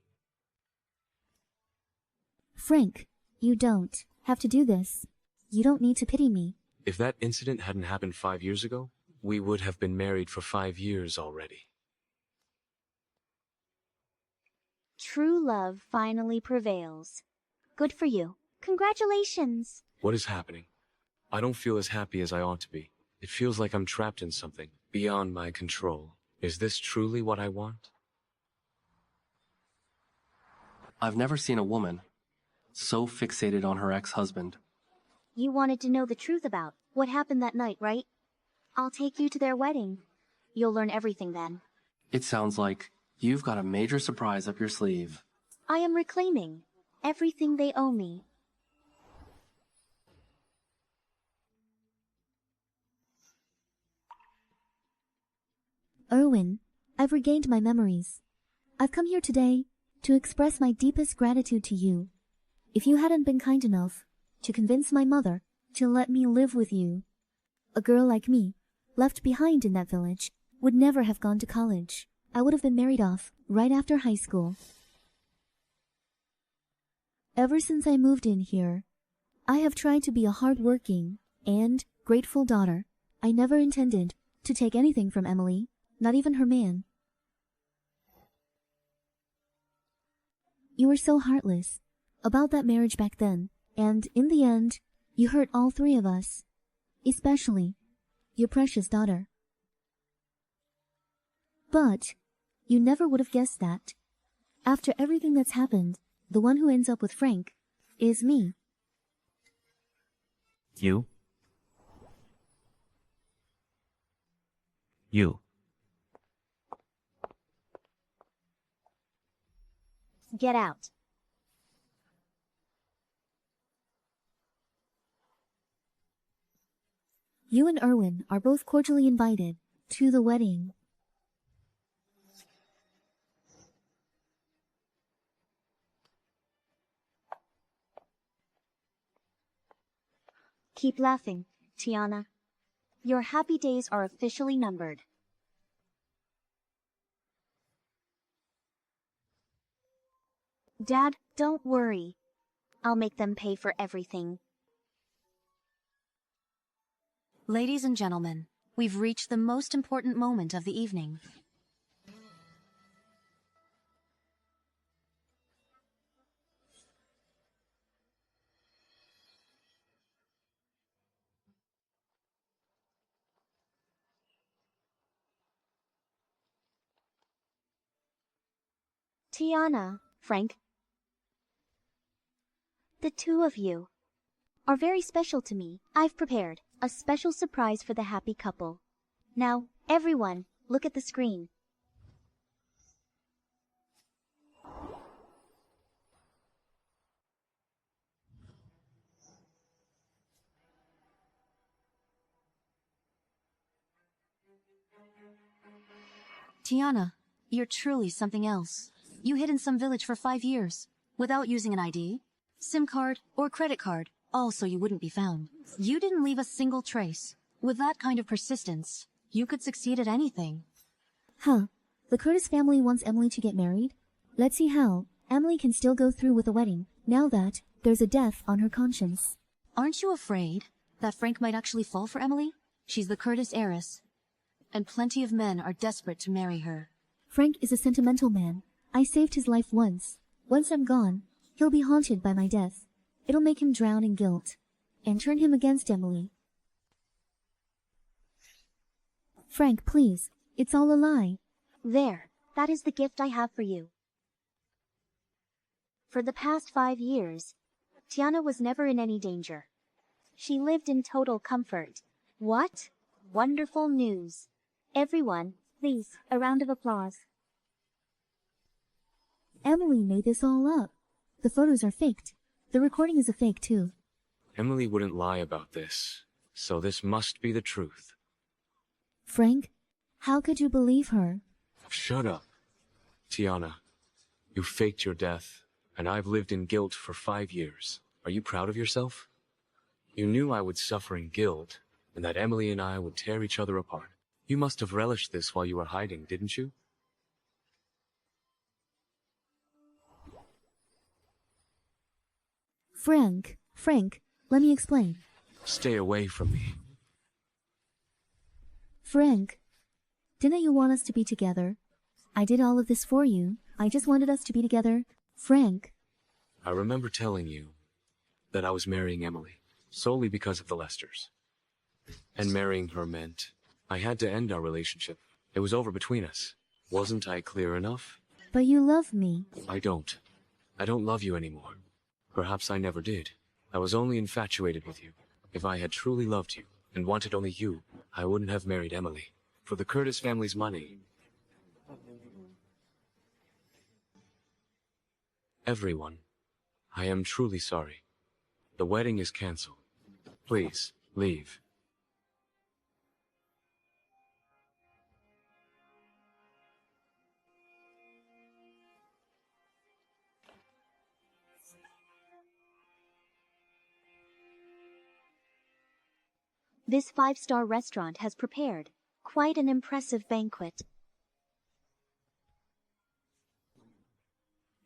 Frank, you don't have to do this. You don't need to pity me. If that incident hadn't happened 5 years ago, we would have been married for 5 years already. True love finally prevails. Good for you. Congratulations. What is happening? I don't feel as happy as I ought to be. It feels like I'm trapped in something beyond my control. Is this truly what I want? I've never seen a woman so fixated on her ex-husband. You wanted to know the truth about what happened that night, right? I'll take you to their wedding. You'll learn everything then. It sounds like you've got a major surprise up your sleeve. I am reclaiming everything they owe me. Erwin, I've regained my memories. I've come here today to express my deepest gratitude to you. If you hadn't been kind enough to convince my mother to let me live with you, a girl like me, left behind in that village, would never have gone to college. I would have been married off right after high school. Ever since I moved in here, I have tried to be a hard-working and grateful daughter. I never intended to take anything from Emily, not even her man. You were so heartless about that marriage back then, and in the end, you hurt all three of us, especially your precious daughter. But you never would have guessed that. After everything that's happened, the one who ends up with Frank is me. You? You. Get out. You and Erwin are both cordially invited to the wedding. Keep laughing, Tiana. Your happy days are officially numbered. Dad, don't worry. I'll make them pay for everything. Ladies and gentlemen, we've reached the most important moment of the evening. Tiana, Frank. The two of you are very special to me. I've prepared a special surprise for the happy couple. Now, everyone, look at the screen. Tiana, you're truly something else. You hid in some village for 5 years, without using an ID, SIM card, or credit card, all so you wouldn't be found. You didn't leave a single trace. With that kind of persistence, you could succeed at anything. Huh. The Curtis family wants Emily to get married. Let's see how Emily can still go through with the wedding, now that there's a death on her conscience. Aren't you afraid that Frank might actually fall for Emily? She's the Curtis heiress, and plenty of men are desperate to marry her. Frank is a sentimental man. I saved his life once. Once I'm gone, he'll be haunted by my death. It'll make him drown in guilt, and turn him against Emily. Frank, please, it's all a lie. There, that is the gift I have for you. For the past 5 years, Tiana was never in any danger. She lived in total comfort. What? Wonderful news. Everyone, please, a round of applause. Emily made this all up. The photos are faked. The recording is a fake, too. Emily wouldn't lie about this, so this must be the truth. Frank, how could you believe her? Shut up. Tiana, you faked your death, and I've lived in guilt for 5 years. Are you proud of yourself? You knew I would suffer in guilt, and that Emily and I would tear each other apart. You must have relished this while you were hiding, didn't you? Frank, let me explain. Stay away from me. Frank, didn't you want us to be together? I did all of this for you. I just wanted us to be together. Frank. I remember telling you that I was marrying Emily, solely because of the Lesters. And marrying her meant I had to end our relationship. It was over between us. Wasn't I clear enough? But you love me. I don't. I don't love you anymore. Perhaps I never did. I was only infatuated with you. If I had truly loved you, and wanted only you, I wouldn't have married Emily. For the Curtis family's money. Everyone, I am truly sorry. The wedding is cancelled. Please, leave. This 5-star restaurant has prepared quite an impressive banquet.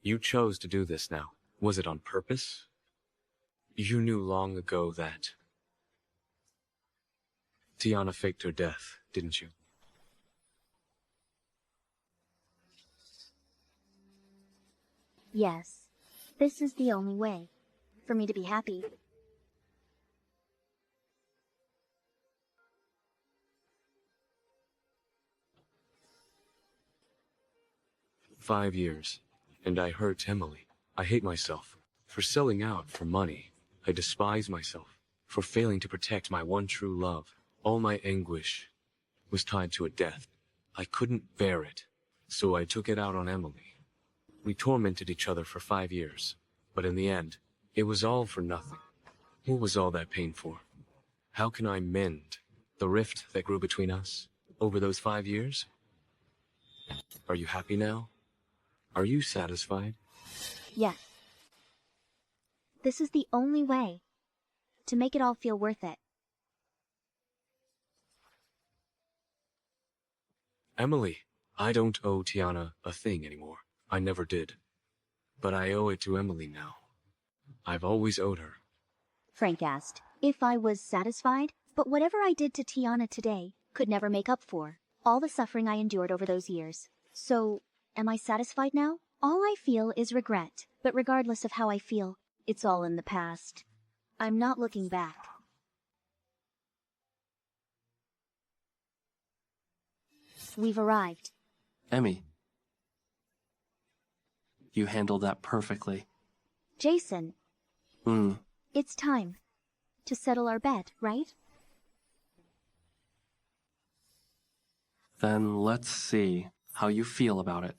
You chose to do this now. Was it on purpose? You knew long ago that Tiana faked her death, didn't you? Yes. This is the only way for me to be happy. "5 years, and I hurt Emily. I hate myself for selling out for money. I despise myself for failing to protect my one true love. All my anguish was tied to a death. I couldn't bear it, so I took it out on Emily. We tormented each other for 5 years, but in the end, it was all for nothing. What was all that pain for? How can I mend the rift that grew between us over those 5 years? Are you happy now? Are you satisfied?" Yes. This is the only way to make it all feel worth it. Emily, I don't owe Tiana a thing anymore. I never did. But I owe it to Emily now. I've always owed her. Frank asked if I was satisfied, but whatever I did to Tiana today could never make up for all the suffering I endured over those years. So, am I satisfied now? All I feel is regret, but regardless of how I feel, it's all in the past. I'm not looking back. We've arrived. Emmy, you handled that perfectly. Jason, Hmm. it's time to settle our bet, right? Then let's see how you feel about it.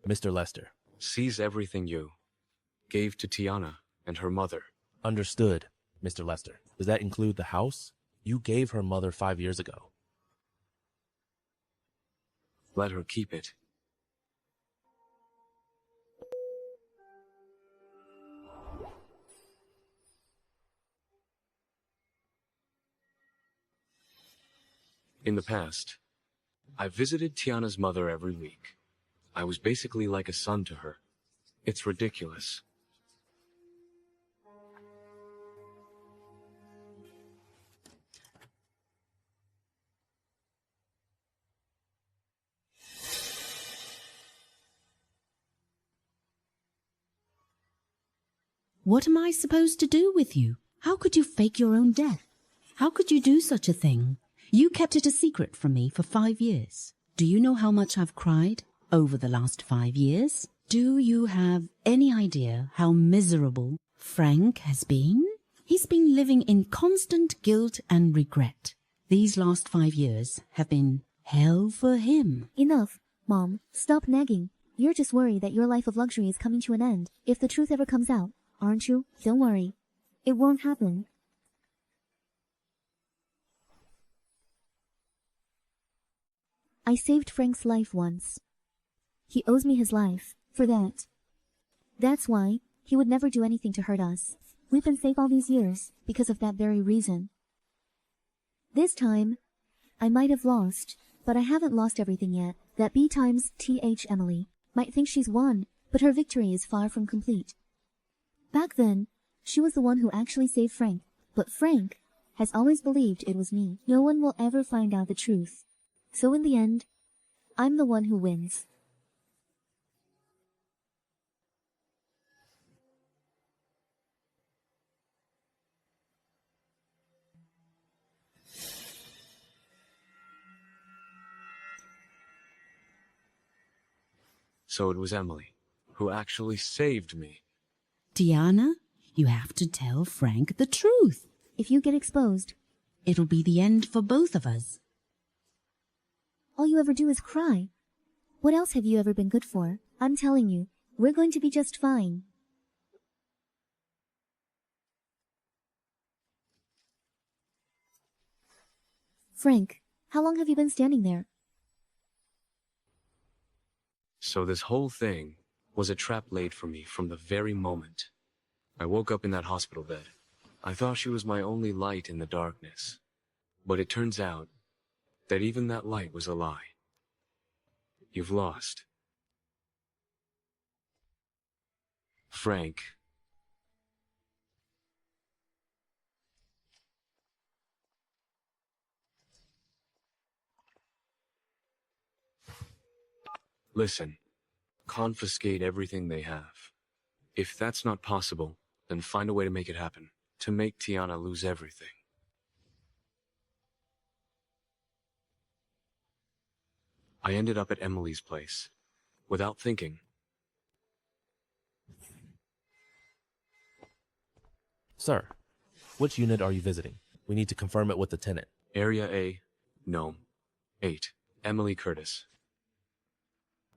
Mr. Lester. Seize everything you gave to Tiana and her mother. Understood, Mr. Lester. Does that include the house? You gave her mother 5 years ago. Let her keep it. In the past, I visited Tiana's mother every week. I was basically like a son to her. It's ridiculous. What am I supposed to do with you? How could you fake your own death? How could you do such a thing? You kept it a secret from me for 5 years. Do you know how much I've cried over the last 5 years? Do you have any idea how miserable Frank has been? He's been living in constant guilt and regret. These last 5 years have been hell for him. Enough, Mom. Stop nagging. You're just worried that your life of luxury is coming to an end. If the truth ever comes out, aren't you? Don't worry. It won't happen. I saved Frank's life once. He owes me his life for that. That's why he would never do anything to hurt us. We've been safe all these years because of that very reason. This time, I might have lost, but I haven't lost everything yet. That B times TH Emily might think she's won, but her victory is far from complete. Back then, she was the one who actually saved Frank, but Frank has always believed it was me. No one will ever find out the truth. So in the end, I'm the one who wins. So it was Emily who actually saved me. Tiana, you have to tell Frank the truth. If you get exposed, It'll be the end for both of us. all you ever do is cry. What else have you ever been good for? I'm telling you, we're going to be just fine. Frank, how long have you been standing there? So this whole thing was a trap laid for me from the very moment I woke up in that hospital bed. I thought she was my only light in the darkness. But it turns out that even that light was a lie. You've lost. Frank. Listen, confiscate everything they have. If that's not possible, then find a way to make it happen. To make Tiana lose everything. I ended up at Emily's place, without thinking. Sir, which unit are you visiting? We need to confirm it with the tenant. Area A, Gnome. 8. Emily Curtis.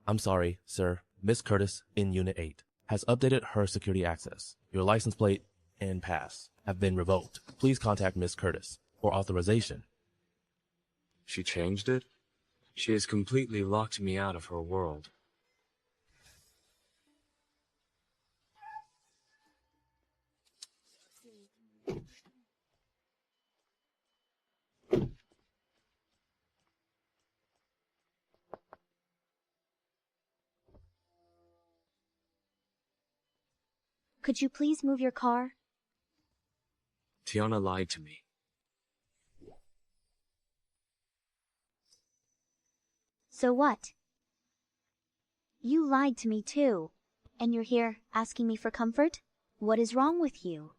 I'm sorry, sir. Miss Curtis in Unit 8 has updated her security access. Your license plate and pass have been revoked. Please contact Miss Curtis for authorization. She changed it? She has completely locked me out of her world. Could you please move your car? Tiana lied to me. So what? You lied to me too. And you're here asking me for comfort? What is wrong with you?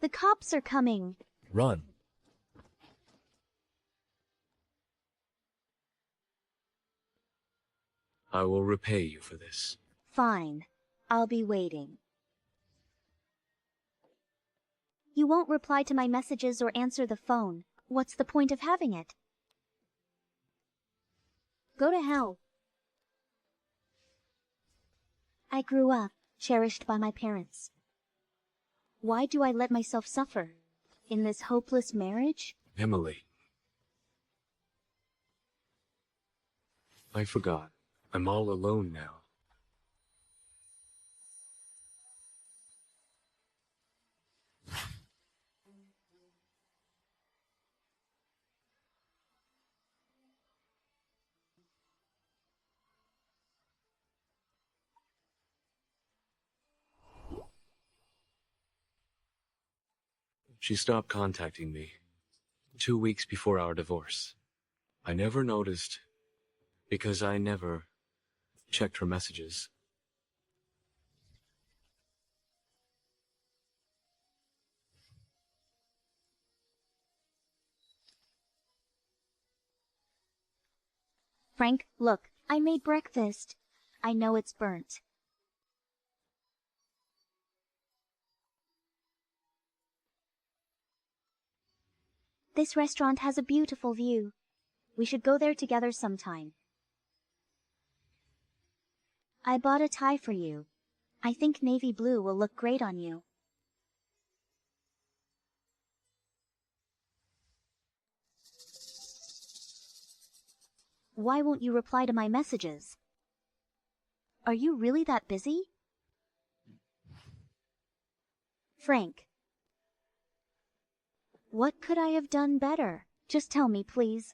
The cops are coming. Run. I will repay you for this. Fine. I'll be waiting. You won't reply to my messages or answer the phone. What's the point of having it? Go to hell. I grew up, cherished by my parents. Why do I let myself suffer? In this hopeless marriage? Emily. I forgot. I'm all alone now. She stopped contacting me 2 weeks before our divorce. I never noticed because I never checked her messages. Frank, look, I made breakfast. I know it's burnt. This restaurant has a beautiful view. We should go there together sometime. I bought a tie for you. I think navy blue will look great on you. Why won't you reply to my messages? Are you really that busy? Frank. What could I have done better? Just tell me, please.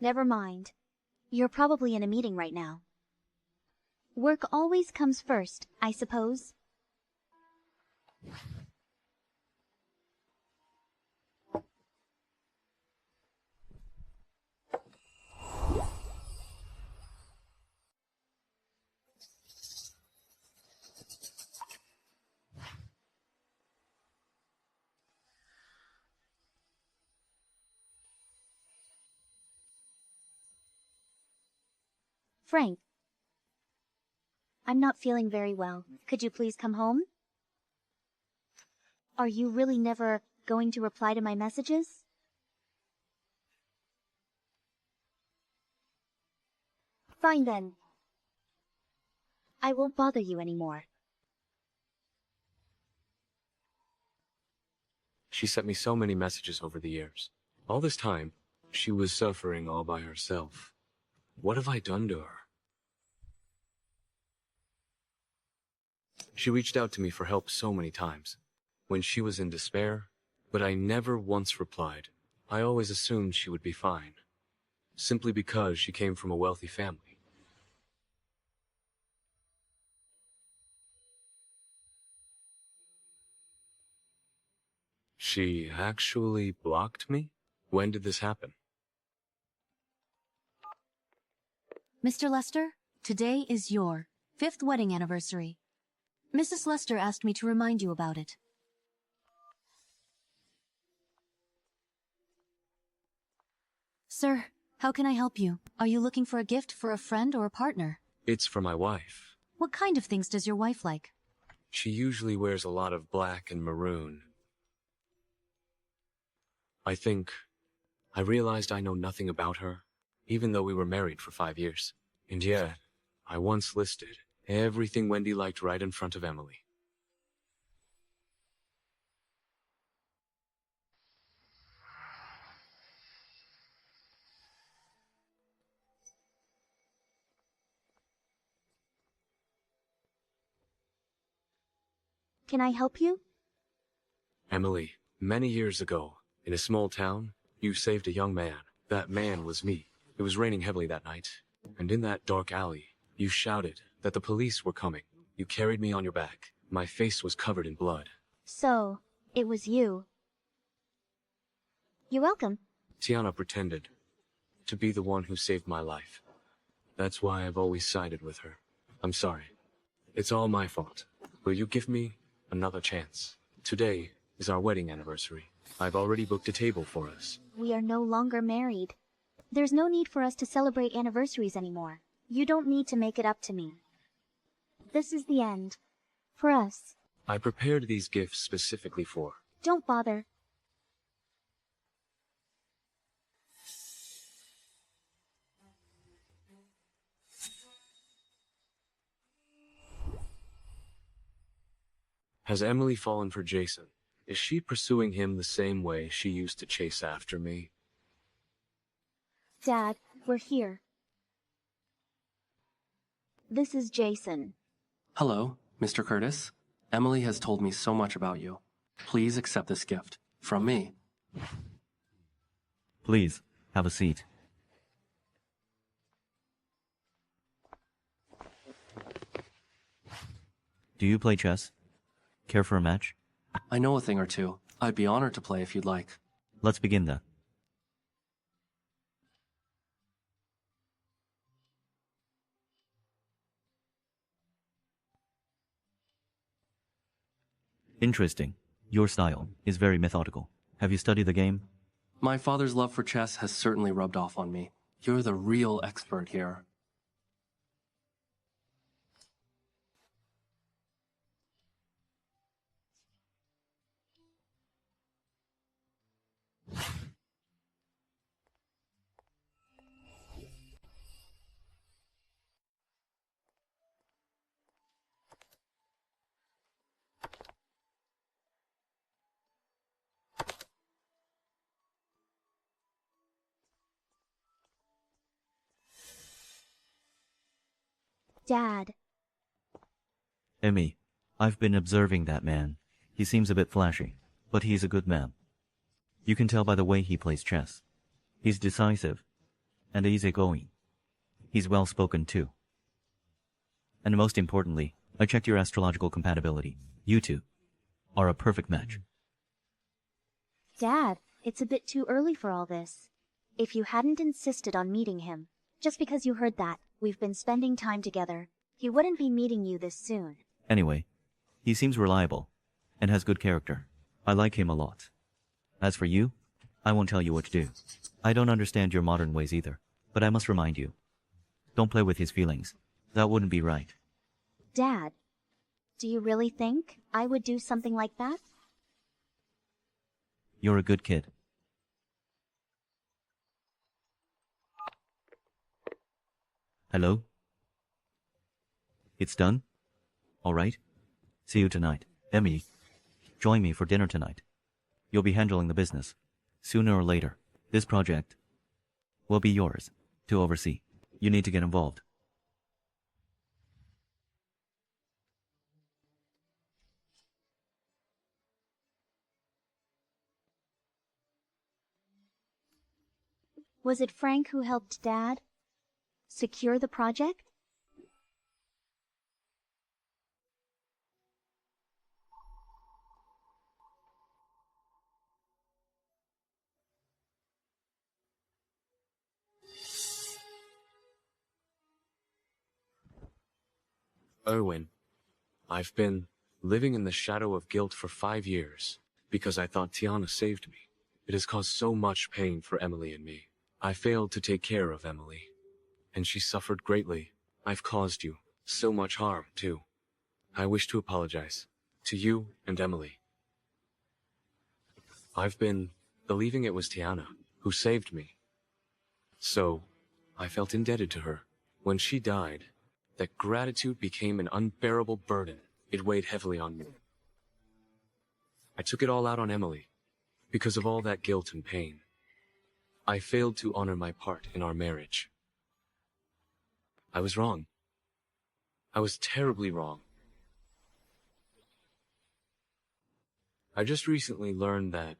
Never mind. You're probably in a meeting right now. Work always comes first, I suppose. Frank, I'm not feeling very well. Could you please come home? Are you really never going to reply to my messages? Fine then. I won't bother you anymore. She sent me so many messages over the years. All this time, she was suffering all by herself. What have I done to her? She reached out to me for help so many times, when she was in despair, but I never once replied. I always assumed she would be fine, simply because she came from a wealthy family. She actually blocked me? When did this happen? Mr. Lester, today is your 5th wedding anniversary. Mrs. Lester asked me to remind you about it. Sir, how can I help you? Are you looking for a gift for a friend or a partner? It's for my wife. What kind of things does your wife like? She usually wears a lot of black and maroon. I realized I know nothing about her, even though we were married for 5 years. And yet, I once listed everything Wendy liked right in front of Emily. Can I help you? Emily, many years ago, in a small town, you saved a young man. That man was me. It was raining heavily that night, and in that dark alley, you shouted that the police were coming. You carried me on your back. My face was covered in blood. So, it was you. You're welcome. Tiana pretended to be the one who saved my life. That's why I've always sided with her. I'm sorry. It's all my fault. Will you give me another chance? Today is our wedding anniversary. I've already booked a table for us. We are no longer married. There's no need for us to celebrate anniversaries anymore. You don't need to make it up to me. This is the end. For us. I prepared these gifts specifically for. Don't bother. Has Emily fallen for Jason? Is she pursuing him the same way she used to chase after me? Dad, we're here. This is Jason. Hello, Mr. Curtis. Emily has told me so much about you. Please accept this gift. From me. Please, have a seat. Do you play chess? Care for a match? I know a thing or two. I'd be honored to play if you'd like. Let's begin then. Interesting. Your style is very methodical. Have you studied the game? My father's love for chess has certainly rubbed off on me. You're the real expert here. Dad. Emmy, I've been observing that man. He seems a bit flashy, but he's a good man. You can tell by the way he plays chess. He's decisive and easygoing. He's well-spoken too. And most importantly, I checked your astrological compatibility. You two are a perfect match. Dad, it's a bit too early for all this. If you hadn't insisted on meeting him, just because you heard that we've been spending time together, he wouldn't be meeting you this soon. Anyway, he seems reliable and has good character. I like him a lot. As for you, I won't tell you what to do. I don't understand your modern ways either, but I must remind you, don't play with his feelings. That wouldn't be right. Dad, do you really think I would do something like that? You're a good kid. Hello? It's done? All right. See you tonight. Emmy, join me for dinner tonight. You'll be handling the business. Sooner or later, this project will be yours to oversee. You need to get involved. Was it Frank who helped Dad secure the project? Erwin, I've been living in the shadow of guilt for 5 years because I thought Tiana saved me. It has caused so much pain for Emily and me. I failed to take care of Emily, and she suffered greatly. I've caused you so much harm, too. I wish to apologize to you and Emily. I've been believing it was Tiana who saved me. So, I felt indebted to her. When she died, that gratitude became an unbearable burden. It weighed heavily on me. I took it all out on Emily because of all that guilt and pain. I failed to honor my part in our marriage. I was wrong. I was terribly wrong. I just recently learned that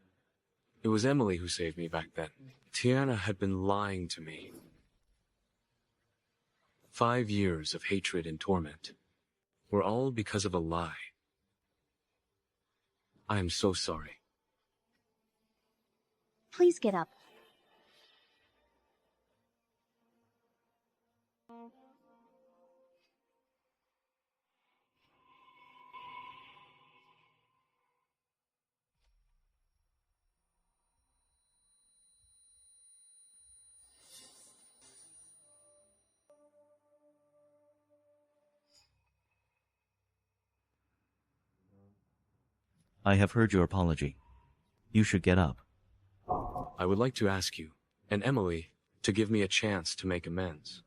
it was Emily who saved me back then. Tiana had been lying to me. 5 years of hatred and torment were all because of a lie. I am so sorry. Please get up. I have heard your apology. You should get up. I would like to ask you, and Emily, to give me a chance to make amends.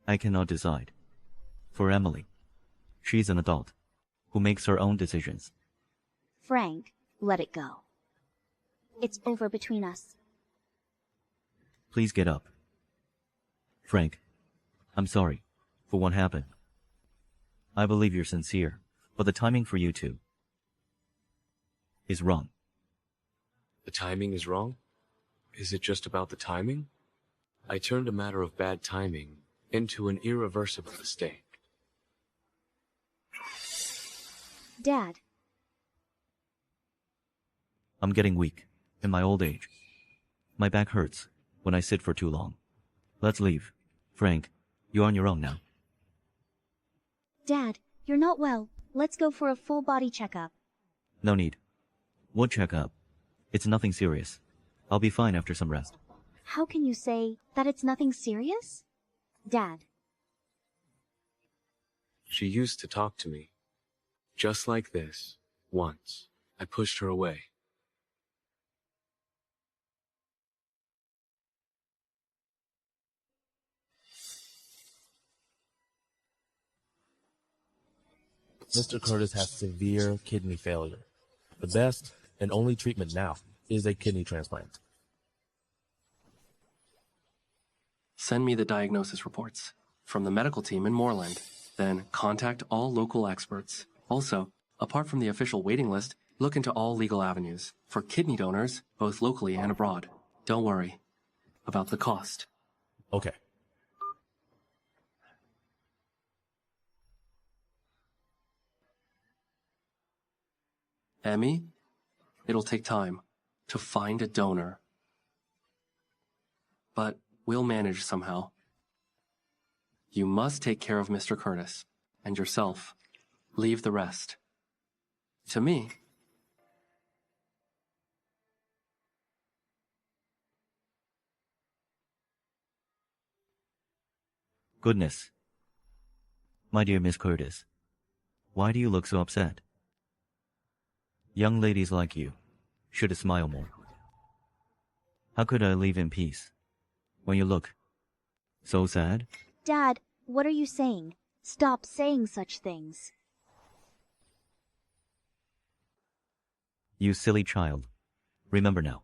I cannot decide. For Emily, she's an adult who makes her own decisions. Frank, let it go. It's over between us. Please get up. Frank, I'm sorry for what happened. I believe you're sincere, but the timing for you two is wrong. The timing is wrong? Is it just about the timing? I turned a matter of bad timing into an irreversible mistake. Dad. I'm getting weak in my old age. My back hurts when I sit for too long. Let's leave. Frank, you're on your own now. Dad, you're not well. Let's go for a full body checkup. No need. What checkup? It's nothing serious. I'll be fine after some rest. How can you say that it's nothing serious? Dad. She used to talk to me. Just like this. Once. I pushed her away. Mr. Curtis has severe kidney failure. The best and only treatment now is a kidney transplant. Send me the diagnosis reports from the medical team in Moreland. Then contact all local experts. Also, apart from the official waiting list, look into all legal avenues for kidney donors, both locally and abroad. Don't worry about the cost. Okay. Emmy, it'll take time to find a donor. But we'll manage somehow. You must take care of Mr. Curtis and yourself. Leave the rest to me. Goodness. My dear Miss Curtis, why do you look so upset? Young ladies like you should smile more. How could I leave in peace when you look so sad? Dad, what are you saying? Stop saying such things. You silly child. Remember now.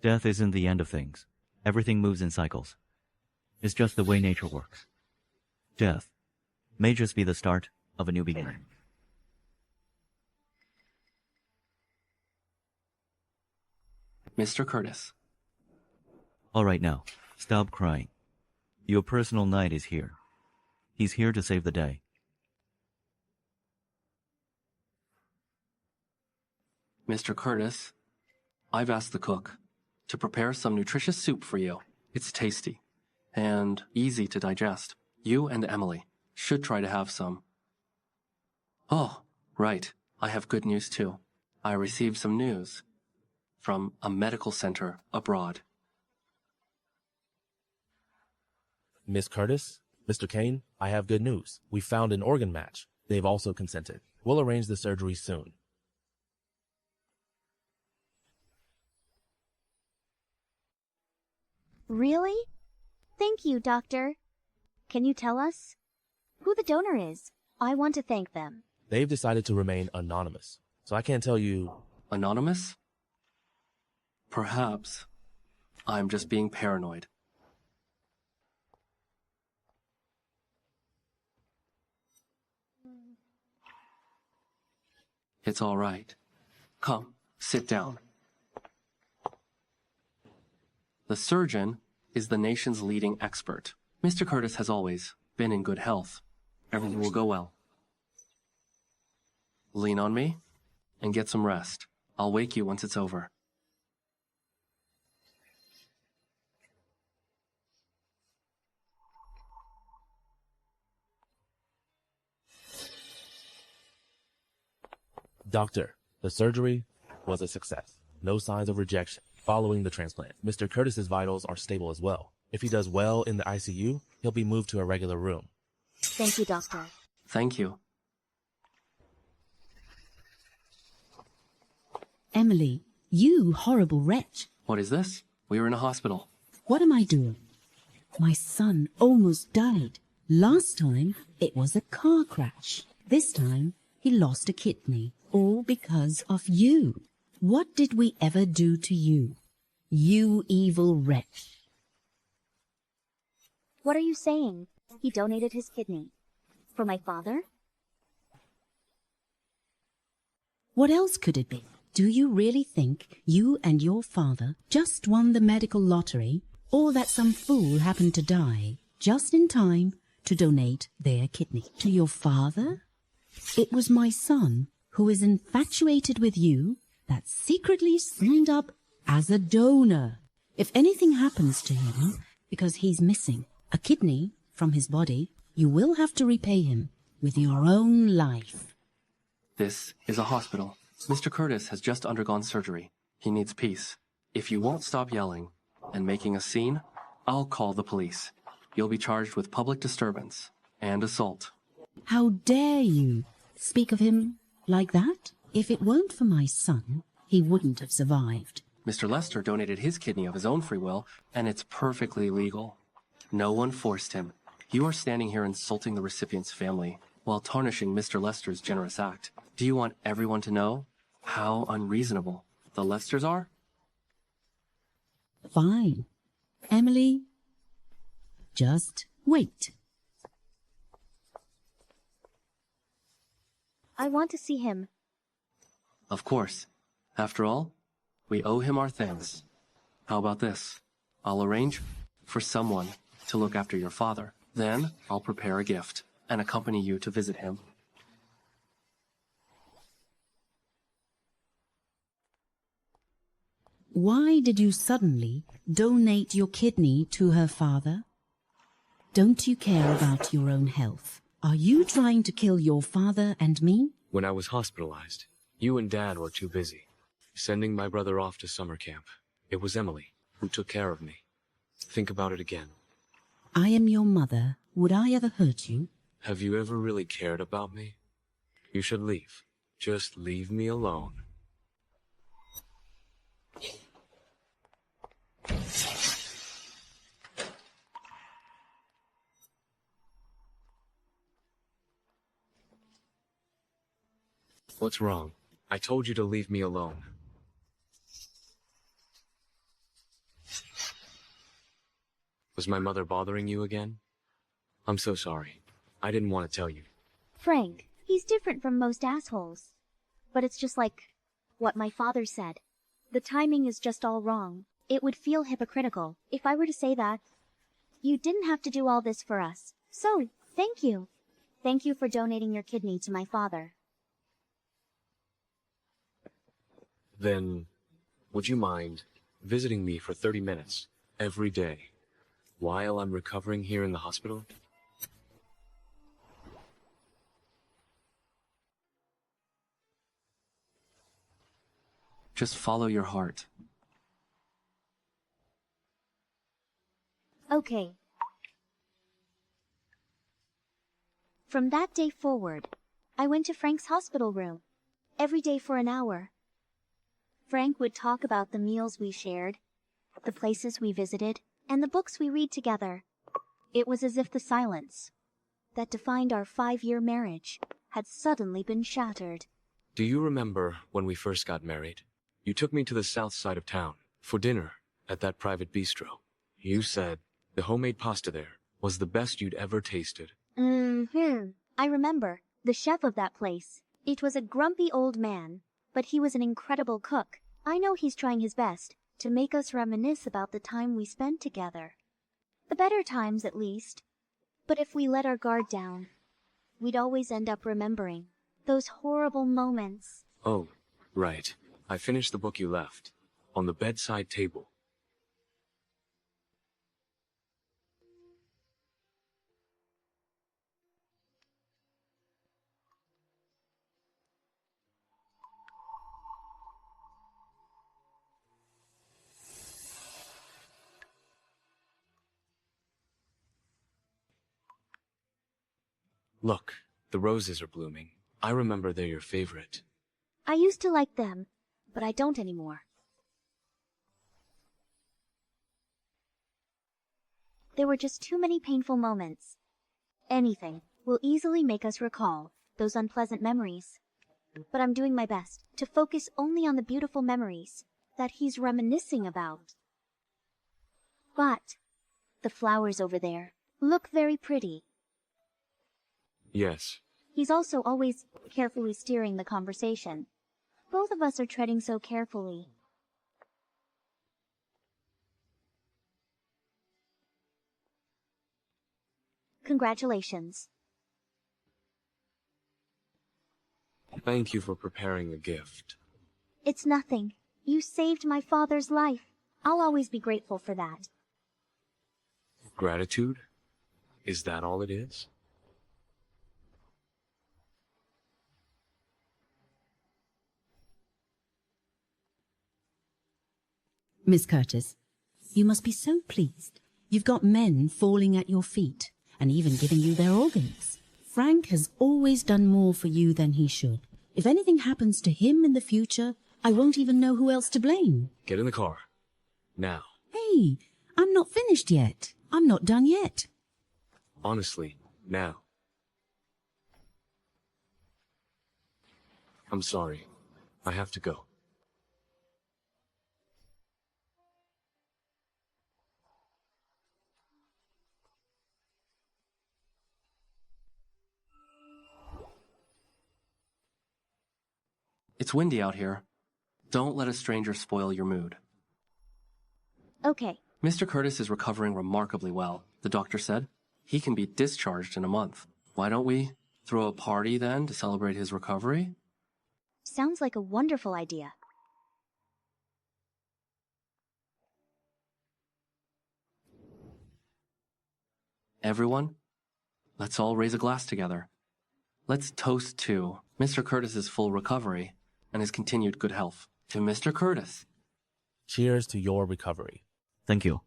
Death isn't the end of things. Everything moves in cycles. It's just the way nature works. Death may just be the start of a new beginning. Mr. Curtis. All right now, stop crying. Your personal knight is here. He's here to save the day. Mr. Curtis, I've asked the cook to prepare some nutritious soup for you. It's tasty and easy to digest. You and Emily should try to have some. Oh, right. I have good news too. I received some news from a medical center abroad. Miss Curtis, Mr. Kane, I have good news. We found an organ match. They've also consented. We'll arrange the surgery soon. Really? Thank you, Doctor. Can you tell us who the donor is? I want to thank them. They've decided to remain anonymous, so I can't tell you. Anonymous? Perhaps I'm just being paranoid. It's all right. Come, sit down. The surgeon is the nation's leading expert. Mr. Curtis has always been in good health. Everything will go well. Lean on me and get some rest. I'll wake you once it's over. Doctor, the surgery was a success. No signs of rejection following the transplant. Mr. Curtis's vitals are stable as well. If he does well in the ICU, he'll be moved to a regular room. Thank you, doctor. Thank you. Emily, you horrible wretch. What is this? We were in a hospital. What am I doing? My son almost died. Last time, it was a car crash. This time, he lost a kidney. All because of you. What did we ever do to you? You evil wretch. What are you saying? He donated his kidney. For my father? What else could it be? Do you really think you and your father just won the medical lottery, or that some fool happened to die just in time to donate their kidney to your father? It was my son, who is infatuated with you, that secretly signed up as a donor. If anything happens to him because he's missing a kidney from his body, you will have to repay him with your own life. This is a hospital. Mr. Curtis has just undergone surgery. He needs peace. If you won't stop yelling and making a scene, I'll call the police. You'll be charged with public disturbance and assault. How dare you speak of him like that? If it weren't for my son, he wouldn't have survived. Mr. Lester donated his kidney of his own free will, and it's perfectly legal. No one forced him. You are standing here insulting the recipient's family while tarnishing Mr. Lester's generous act. Do you want everyone to know how unreasonable the Lesters are? Fine. Emily, just wait. I want to see him. Of course. After all, we owe him our thanks. How about this? I'll arrange for someone to look after your father. Then I'll prepare a gift and accompany you to visit him. Why did you suddenly donate your kidney to her father? Don't you care about your own health? Are you trying to kill your father and me? When I was hospitalized, you and Dad were too busy sending my brother off to summer camp. It was Emily who took care of me. Think about it again. I am your mother. Would I ever hurt you? Have you ever really cared about me? You should leave. Just leave me alone. What's wrong? I told you to leave me alone. Was my mother bothering you again? I'm so sorry. I didn't want to tell you. Frank, he's different from most assholes. But it's just like what my father said. The timing is just all wrong. It would feel hypocritical if I were to say that. You didn't have to do all this for us. So, thank you. Thank you for donating your kidney to my father. Then, would you mind visiting me for 30 minutes every day while I'm recovering here in the hospital? Just follow your heart. Okay. From that day forward, I went to Frank's hospital room every day for an hour. Frank would talk about the meals we shared, the places we visited, and the books we read together. It was as if the silence that defined our 5-year marriage had suddenly been shattered. Do you remember when we first got married? You took me to the south side of town for dinner at that private bistro. You said the homemade pasta there was the best you'd ever tasted. I remember. The chef of that place. It was a grumpy old man, but he was an incredible cook. I know he's trying his best to make us reminisce about the time we spent together. The better times, at least. But if we let our guard down, we'd always end up remembering those horrible moments. Oh, right. I finished the book you left on the bedside table. Look, the roses are blooming. I remember they're your favorite. I used to like them, but I don't anymore. There were just too many painful moments. Anything will easily make us recall those unpleasant memories. But I'm doing my best to focus only on the beautiful memories that he's reminiscing about. But the flowers over there look very pretty. Yes. He's also always carefully steering the conversation. Both of us are treading so carefully. Congratulations. Thank you for preparing a gift. It's nothing. You saved my father's life. I'll always be grateful for that. Gratitude? Is that all it is? Miss Curtis, you must be so pleased. You've got men falling at your feet and even giving you their organs. Frank has always done more for you than he should. If anything happens to him in the future, I won't even know who else to blame. Get in the car. Now. Hey, I'm not finished yet. I'm not done yet. Honestly, now. I'm sorry. I have to go. It's windy out here. Don't let a stranger spoil your mood. Okay. Mr. Curtis is recovering remarkably well, the doctor said. He can be discharged in a month. Why don't we throw a party then to celebrate his recovery? Sounds like a wonderful idea. Everyone, let's all raise a glass together. Let's toast to Mr. Curtis's full recovery and his continued good health. To Mr. Curtis. Cheers to your recovery. Thank you.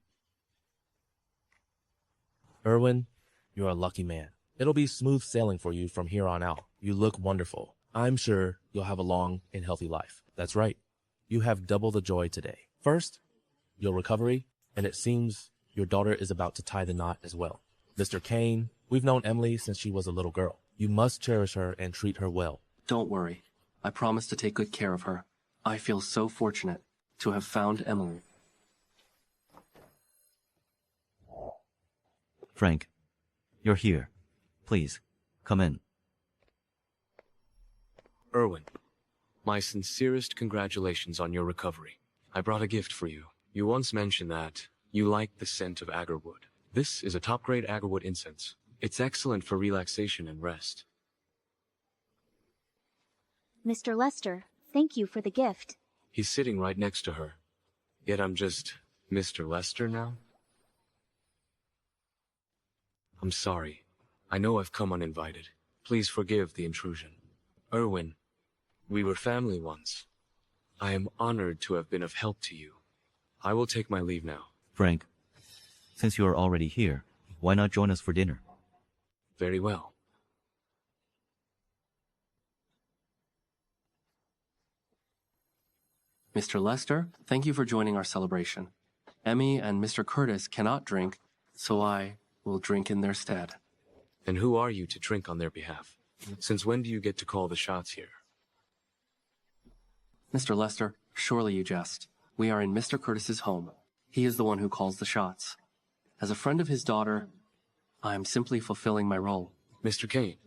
Erwin, you're a lucky man. It'll be smooth sailing for you from here on out. You look wonderful. I'm sure you'll have a long and healthy life. That's right. You have double the joy today. First, your recovery, and it seems your daughter is about to tie the knot as well. Mr. Kane, we've known Emily since she was a little girl. You must cherish her and treat her well. Don't worry. I promise to take good care of her. I feel so fortunate to have found Emily. Frank, you're here. Please, come in. Erwin, my sincerest congratulations on your recovery. I brought a gift for you. You once mentioned that you like the scent of agarwood. This is a top-grade agarwood incense. It's excellent for relaxation and rest. Mr. Lester, thank you for the gift. He's sitting right next to her. Yet I'm just Mr. Lester now? I'm sorry. I know I've come uninvited. Please forgive the intrusion. Erwin, we were family once. I am honored to have been of help to you. I will take my leave now. Frank, since you are already here, why not join us for dinner? Very well. Mr. Lester, thank you for joining our celebration. Emmy and Mr. Curtis cannot drink, so I will drink in their stead. And who are you to drink on their behalf? Since when do you get to call the shots here? Mr. Lester, surely you jest. We are in Mr. Curtis's home. He is the one who calls the shots. As a friend of his daughter, I am simply fulfilling my role. Mr. Kane,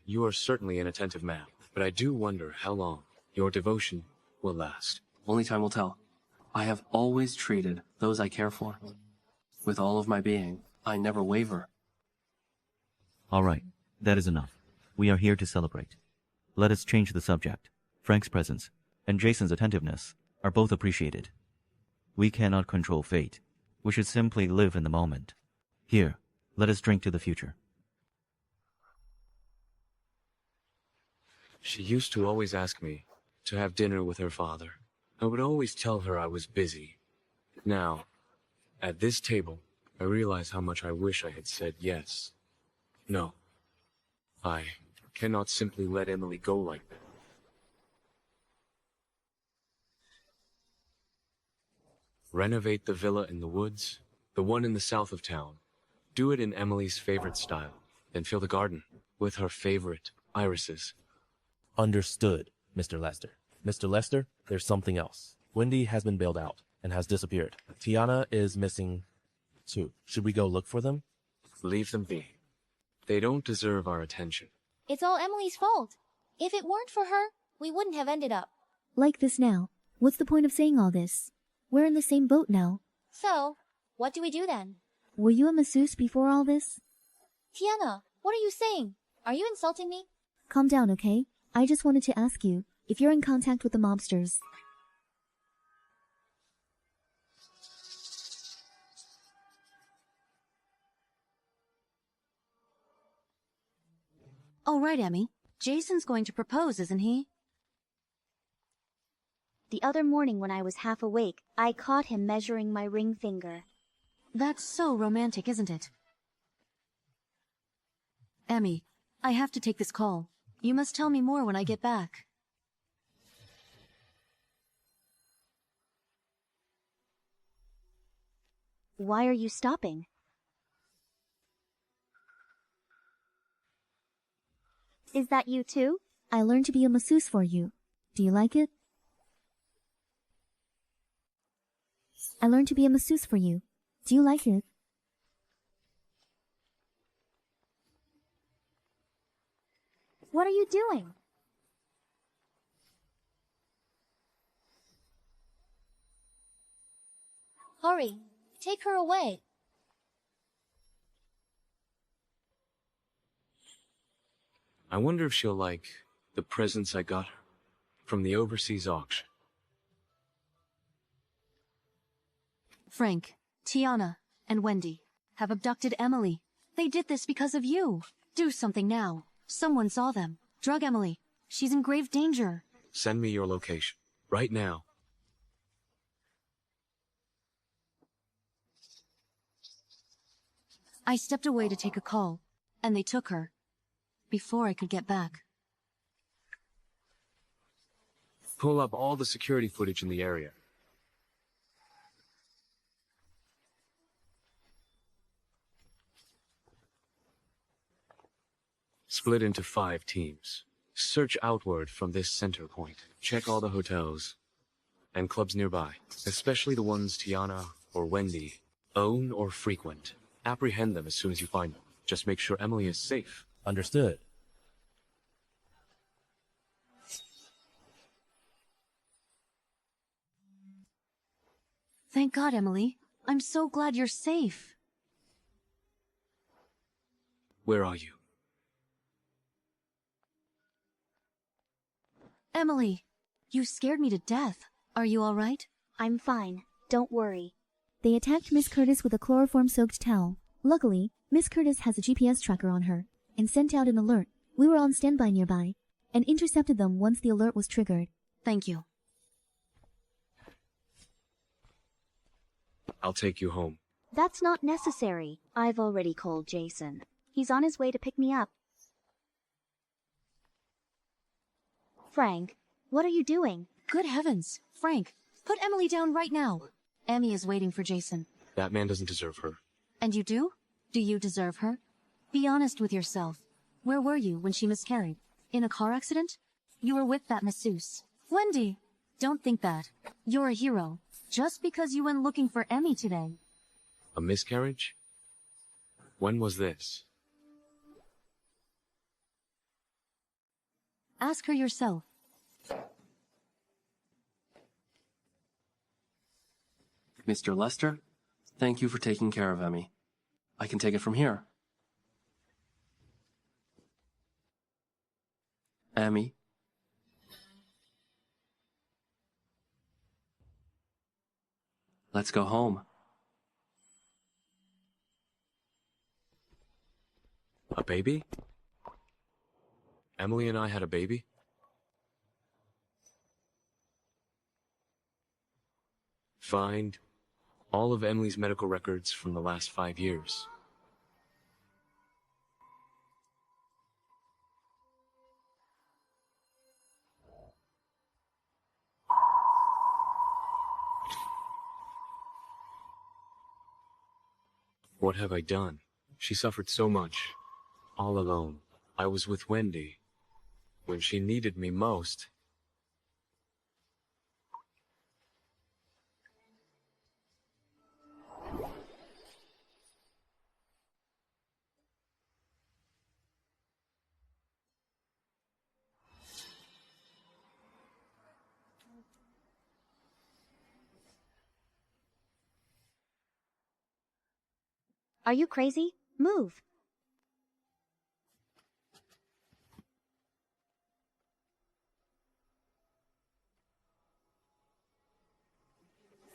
you are certainly an attentive man, but I do wonder how long your devotion will last. Only time will tell. I have always treated those I care for. With all of my being, I never waver. All right, that is enough. We are here to celebrate. Let us change the subject. Frank's presence and Jason's attentiveness are both appreciated. We cannot control fate. We should simply live in the moment. Here, let us drink to the future. She used to always ask me to have dinner with her father. I would always tell her I was busy. Now, at this table, I realize how much I wish I had said yes. No. I cannot simply let Emily go like that. Renovate the villa in the woods, the one in the south of town. Do it in Emily's favorite style. Then fill the garden with her favorite irises. Understood, Mr. Lester. Mr. Lester, there's something else. Wendy has been bailed out and has disappeared. Tiana is missing too. Should we go look for them? Leave them be. They don't deserve our attention. It's all Emily's fault. If it weren't for her, we wouldn't have ended up. Like this now. What's the point of saying all this? We're in the same boat now. So, what do we do then? Were you a masseuse before all this? Tiana, what are you saying? Are you insulting me? Calm down, okay? I just wanted to ask you if you're in contact with the mobsters. All right, Emmy. Jason's going to propose, isn't he? The other morning when I was half awake, I caught him measuring my ring finger. That's so romantic, isn't it? Emmy, I have to take this call. You must tell me more when I get back. Why are you stopping? Is that you too? I learned to be a masseuse for you. Do you like it? I learned to be a masseuse for you. Do you like it? What are you doing? Hurry, take her away. I wonder if she'll like the presents I got her from the overseas auction. Frank, Tiana, and Wendy have abducted Emily. They did this because of you. Do something now. Someone saw them. Drug Emily. She's in grave danger. Send me your location. Right now. I stepped away to take a call, and they took her. Before I could get back. Pull up all the security footage in the area. Split into 5 teams. Search outward from this center point. Check all the hotels and clubs nearby, especially the ones Tiana or Wendy own or frequent. Apprehend them as soon as you find them. Just make sure Emily is safe. Understood. Thank God, Emily. I'm so glad you're safe. Where are you? Emily, you scared me to death. Are you all right? I'm fine. Don't worry. They attacked Miss Curtis with a chloroform-soaked towel. Luckily, Miss Curtis has a GPS tracker on her and sent out an alert. We were on standby nearby and intercepted them once the alert was triggered. Thank you. I'll take you home. That's not necessary. I've already called Jason. He's on his way to pick me up. Frank, what are you doing? Good heavens. Frank, put Emily down right now. Emmy is waiting for Jason. That man doesn't deserve her. And you do? Do you deserve her? Be honest with yourself. Where were you when she miscarried? In a car accident? You were with that masseuse. Wendy, don't think that. You're a hero. Just because you went looking for Emmy today. A miscarriage? When was this? Ask her yourself. Mr. Lester, thank you for taking care of Emmy. I can take it from here. Emmy. Let's go home. A baby? Emily and I had a baby? Find all of Emily's medical records from the last 5 years. What have I done? She suffered so much. All alone. I was with Wendy. When she needed me most. Are you crazy? Move.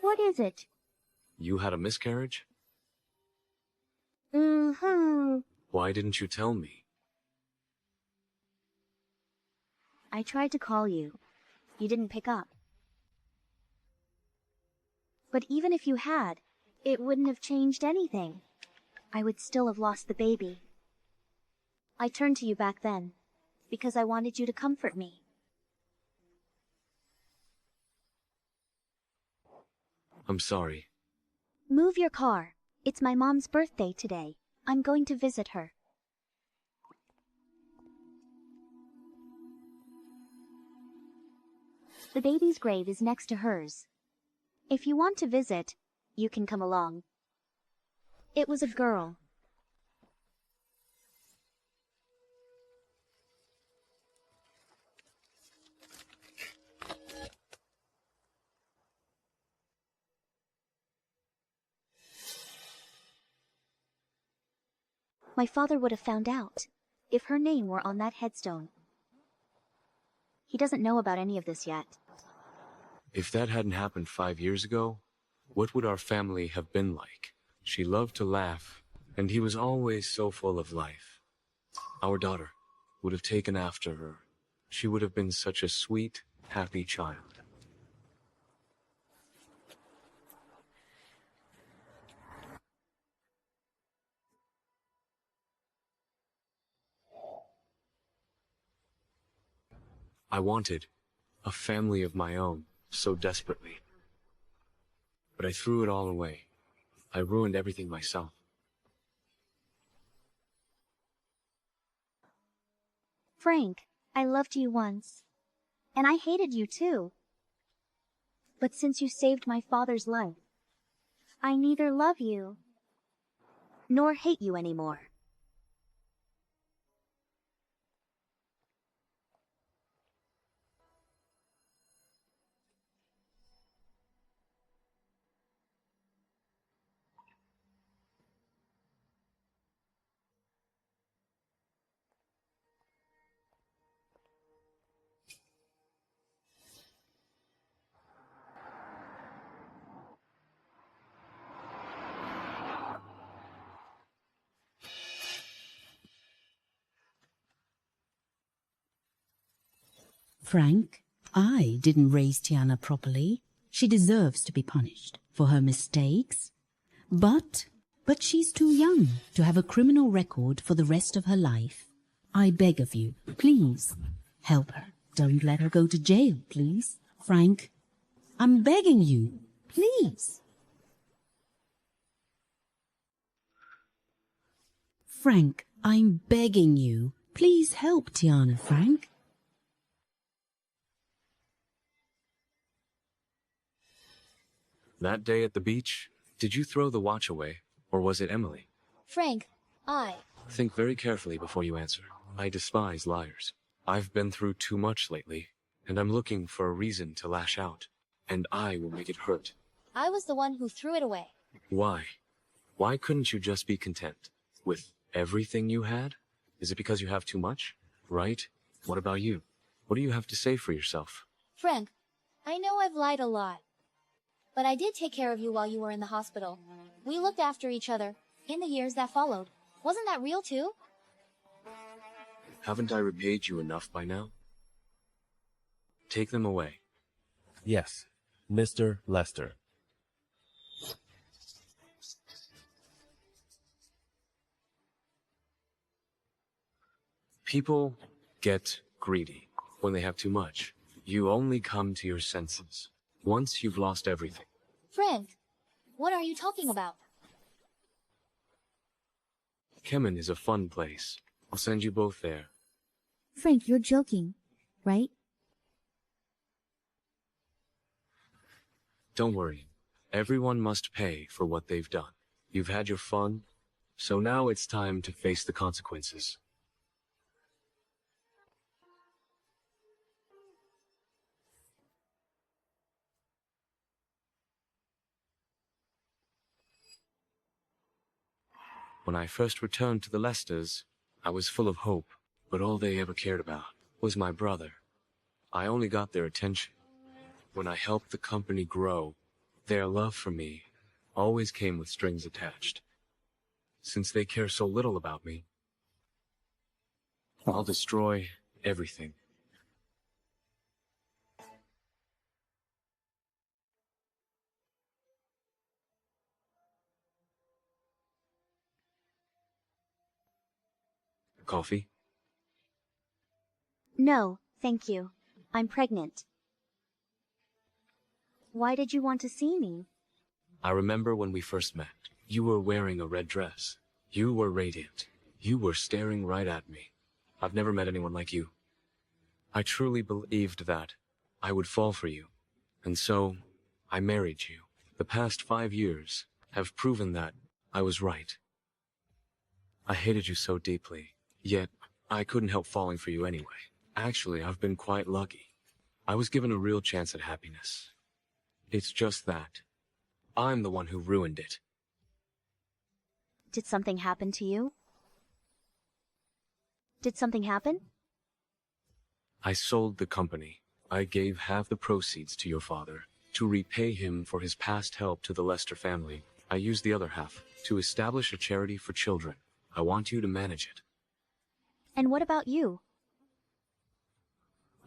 What is it? You had a miscarriage? Mm-hmm. Why didn't you tell me? I tried to call you. You didn't pick up. But even if you had, it wouldn't have changed anything. I would still have lost the baby. I turned to you back then, because I wanted you to comfort me. I'm sorry. Move your car. It's my mom's birthday today. I'm going to visit her. The baby's grave is next to hers. If you want to visit, you can come along. It was a girl. My father would have found out if her name were on that headstone. He doesn't know about any of this yet. If that hadn't happened 5 years ago, what would our family have been like? She loved to laugh, and he was always so full of life. Our daughter would have taken after her. She would have been such a sweet, happy child. I wanted a family of my own so desperately. But I threw it all away. I ruined everything myself. Frank, I loved you once. And I hated you too. But since you saved my father's life, I neither love you nor hate you anymore. Frank, I didn't raise Tiana properly. She deserves to be punished for her mistakes. But she's too young to have a criminal record for the rest of her life. I beg of you, please, help her. Don't let her go to jail, please. Frank, I'm begging you, please. Frank, I'm begging you. Please help Tiana, Frank. That day at the beach, did you throw the watch away, or was it Emily? Frank, I... Think very carefully before you answer. I despise liars. I've been through too much lately, and I'm looking for a reason to lash out. And I will make it hurt. I was the one who threw it away. Why? Why couldn't you just be content with everything you had? Is it because you have too much? Right? What about you? What do you have to say for yourself? Frank, I know I've lied a lot. But I did take care of you while you were in the hospital. We looked after each other in the years that followed. Wasn't that real too? Haven't I repaid you enough by now? Take them away. Yes, Mr. Lester. People get greedy when they have too much. You only come to your senses once you've lost everything. Frank, what are you talking about? Kemen is a fun place. I'll send you both there. Frank, you're joking, right? Don't worry. Everyone must pay for what they've done. You've had your fun, so now it's time to face the consequences. When I first returned to the Lesters, I was full of hope, but all they ever cared about was my brother. I only got their attention when I helped the company grow. Their love for me always came with strings attached. Since they care so little about me, I'll destroy everything. Coffee? No, thank you. I'm pregnant. Why did you want to see me? I remember when we first met. You were wearing a red dress. You were radiant. You were staring right at me. I've never met anyone like you. I truly believed that I would fall for you. And so, I married you. The past 5 years have proven that I was right. I hated you so deeply, yet I couldn't help falling for you anyway. Actually, I've been quite lucky. I was given a real chance at happiness. It's just that I'm the one who ruined it. Did something happen to you? Did something happen? I sold the company. I gave half the proceeds to your father to repay him for his past help to the Lester family. I used the other half to establish a charity for children. I want you to manage it. And what about you?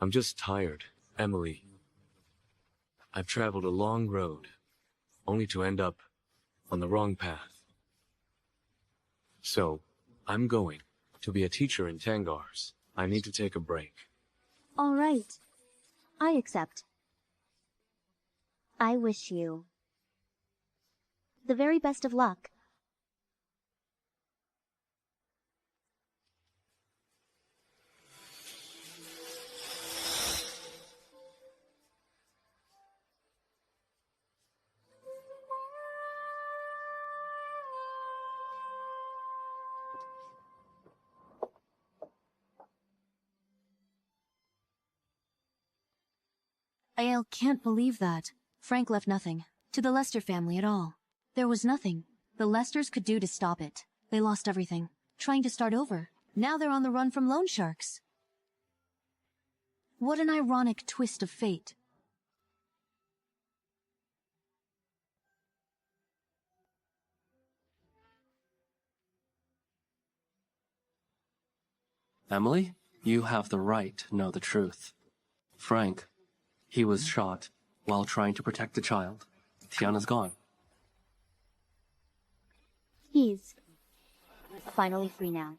I'm just tired, Emily. I've traveled a long road, only to end up on the wrong path. So, I'm going to be a teacher in Tangars. I need to take a break. All right. I accept. I wish you the very best of luck. I can't believe that. Frank left nothing to the Lester family at all. There was nothing the Lesters could do to stop it. They lost everything, trying to start over. Now they're on the run from loan sharks. What an ironic twist of fate. Emily, you have the right to know the truth. Frank, he was shot while trying to protect the child. Tiana's gone. He's finally free now.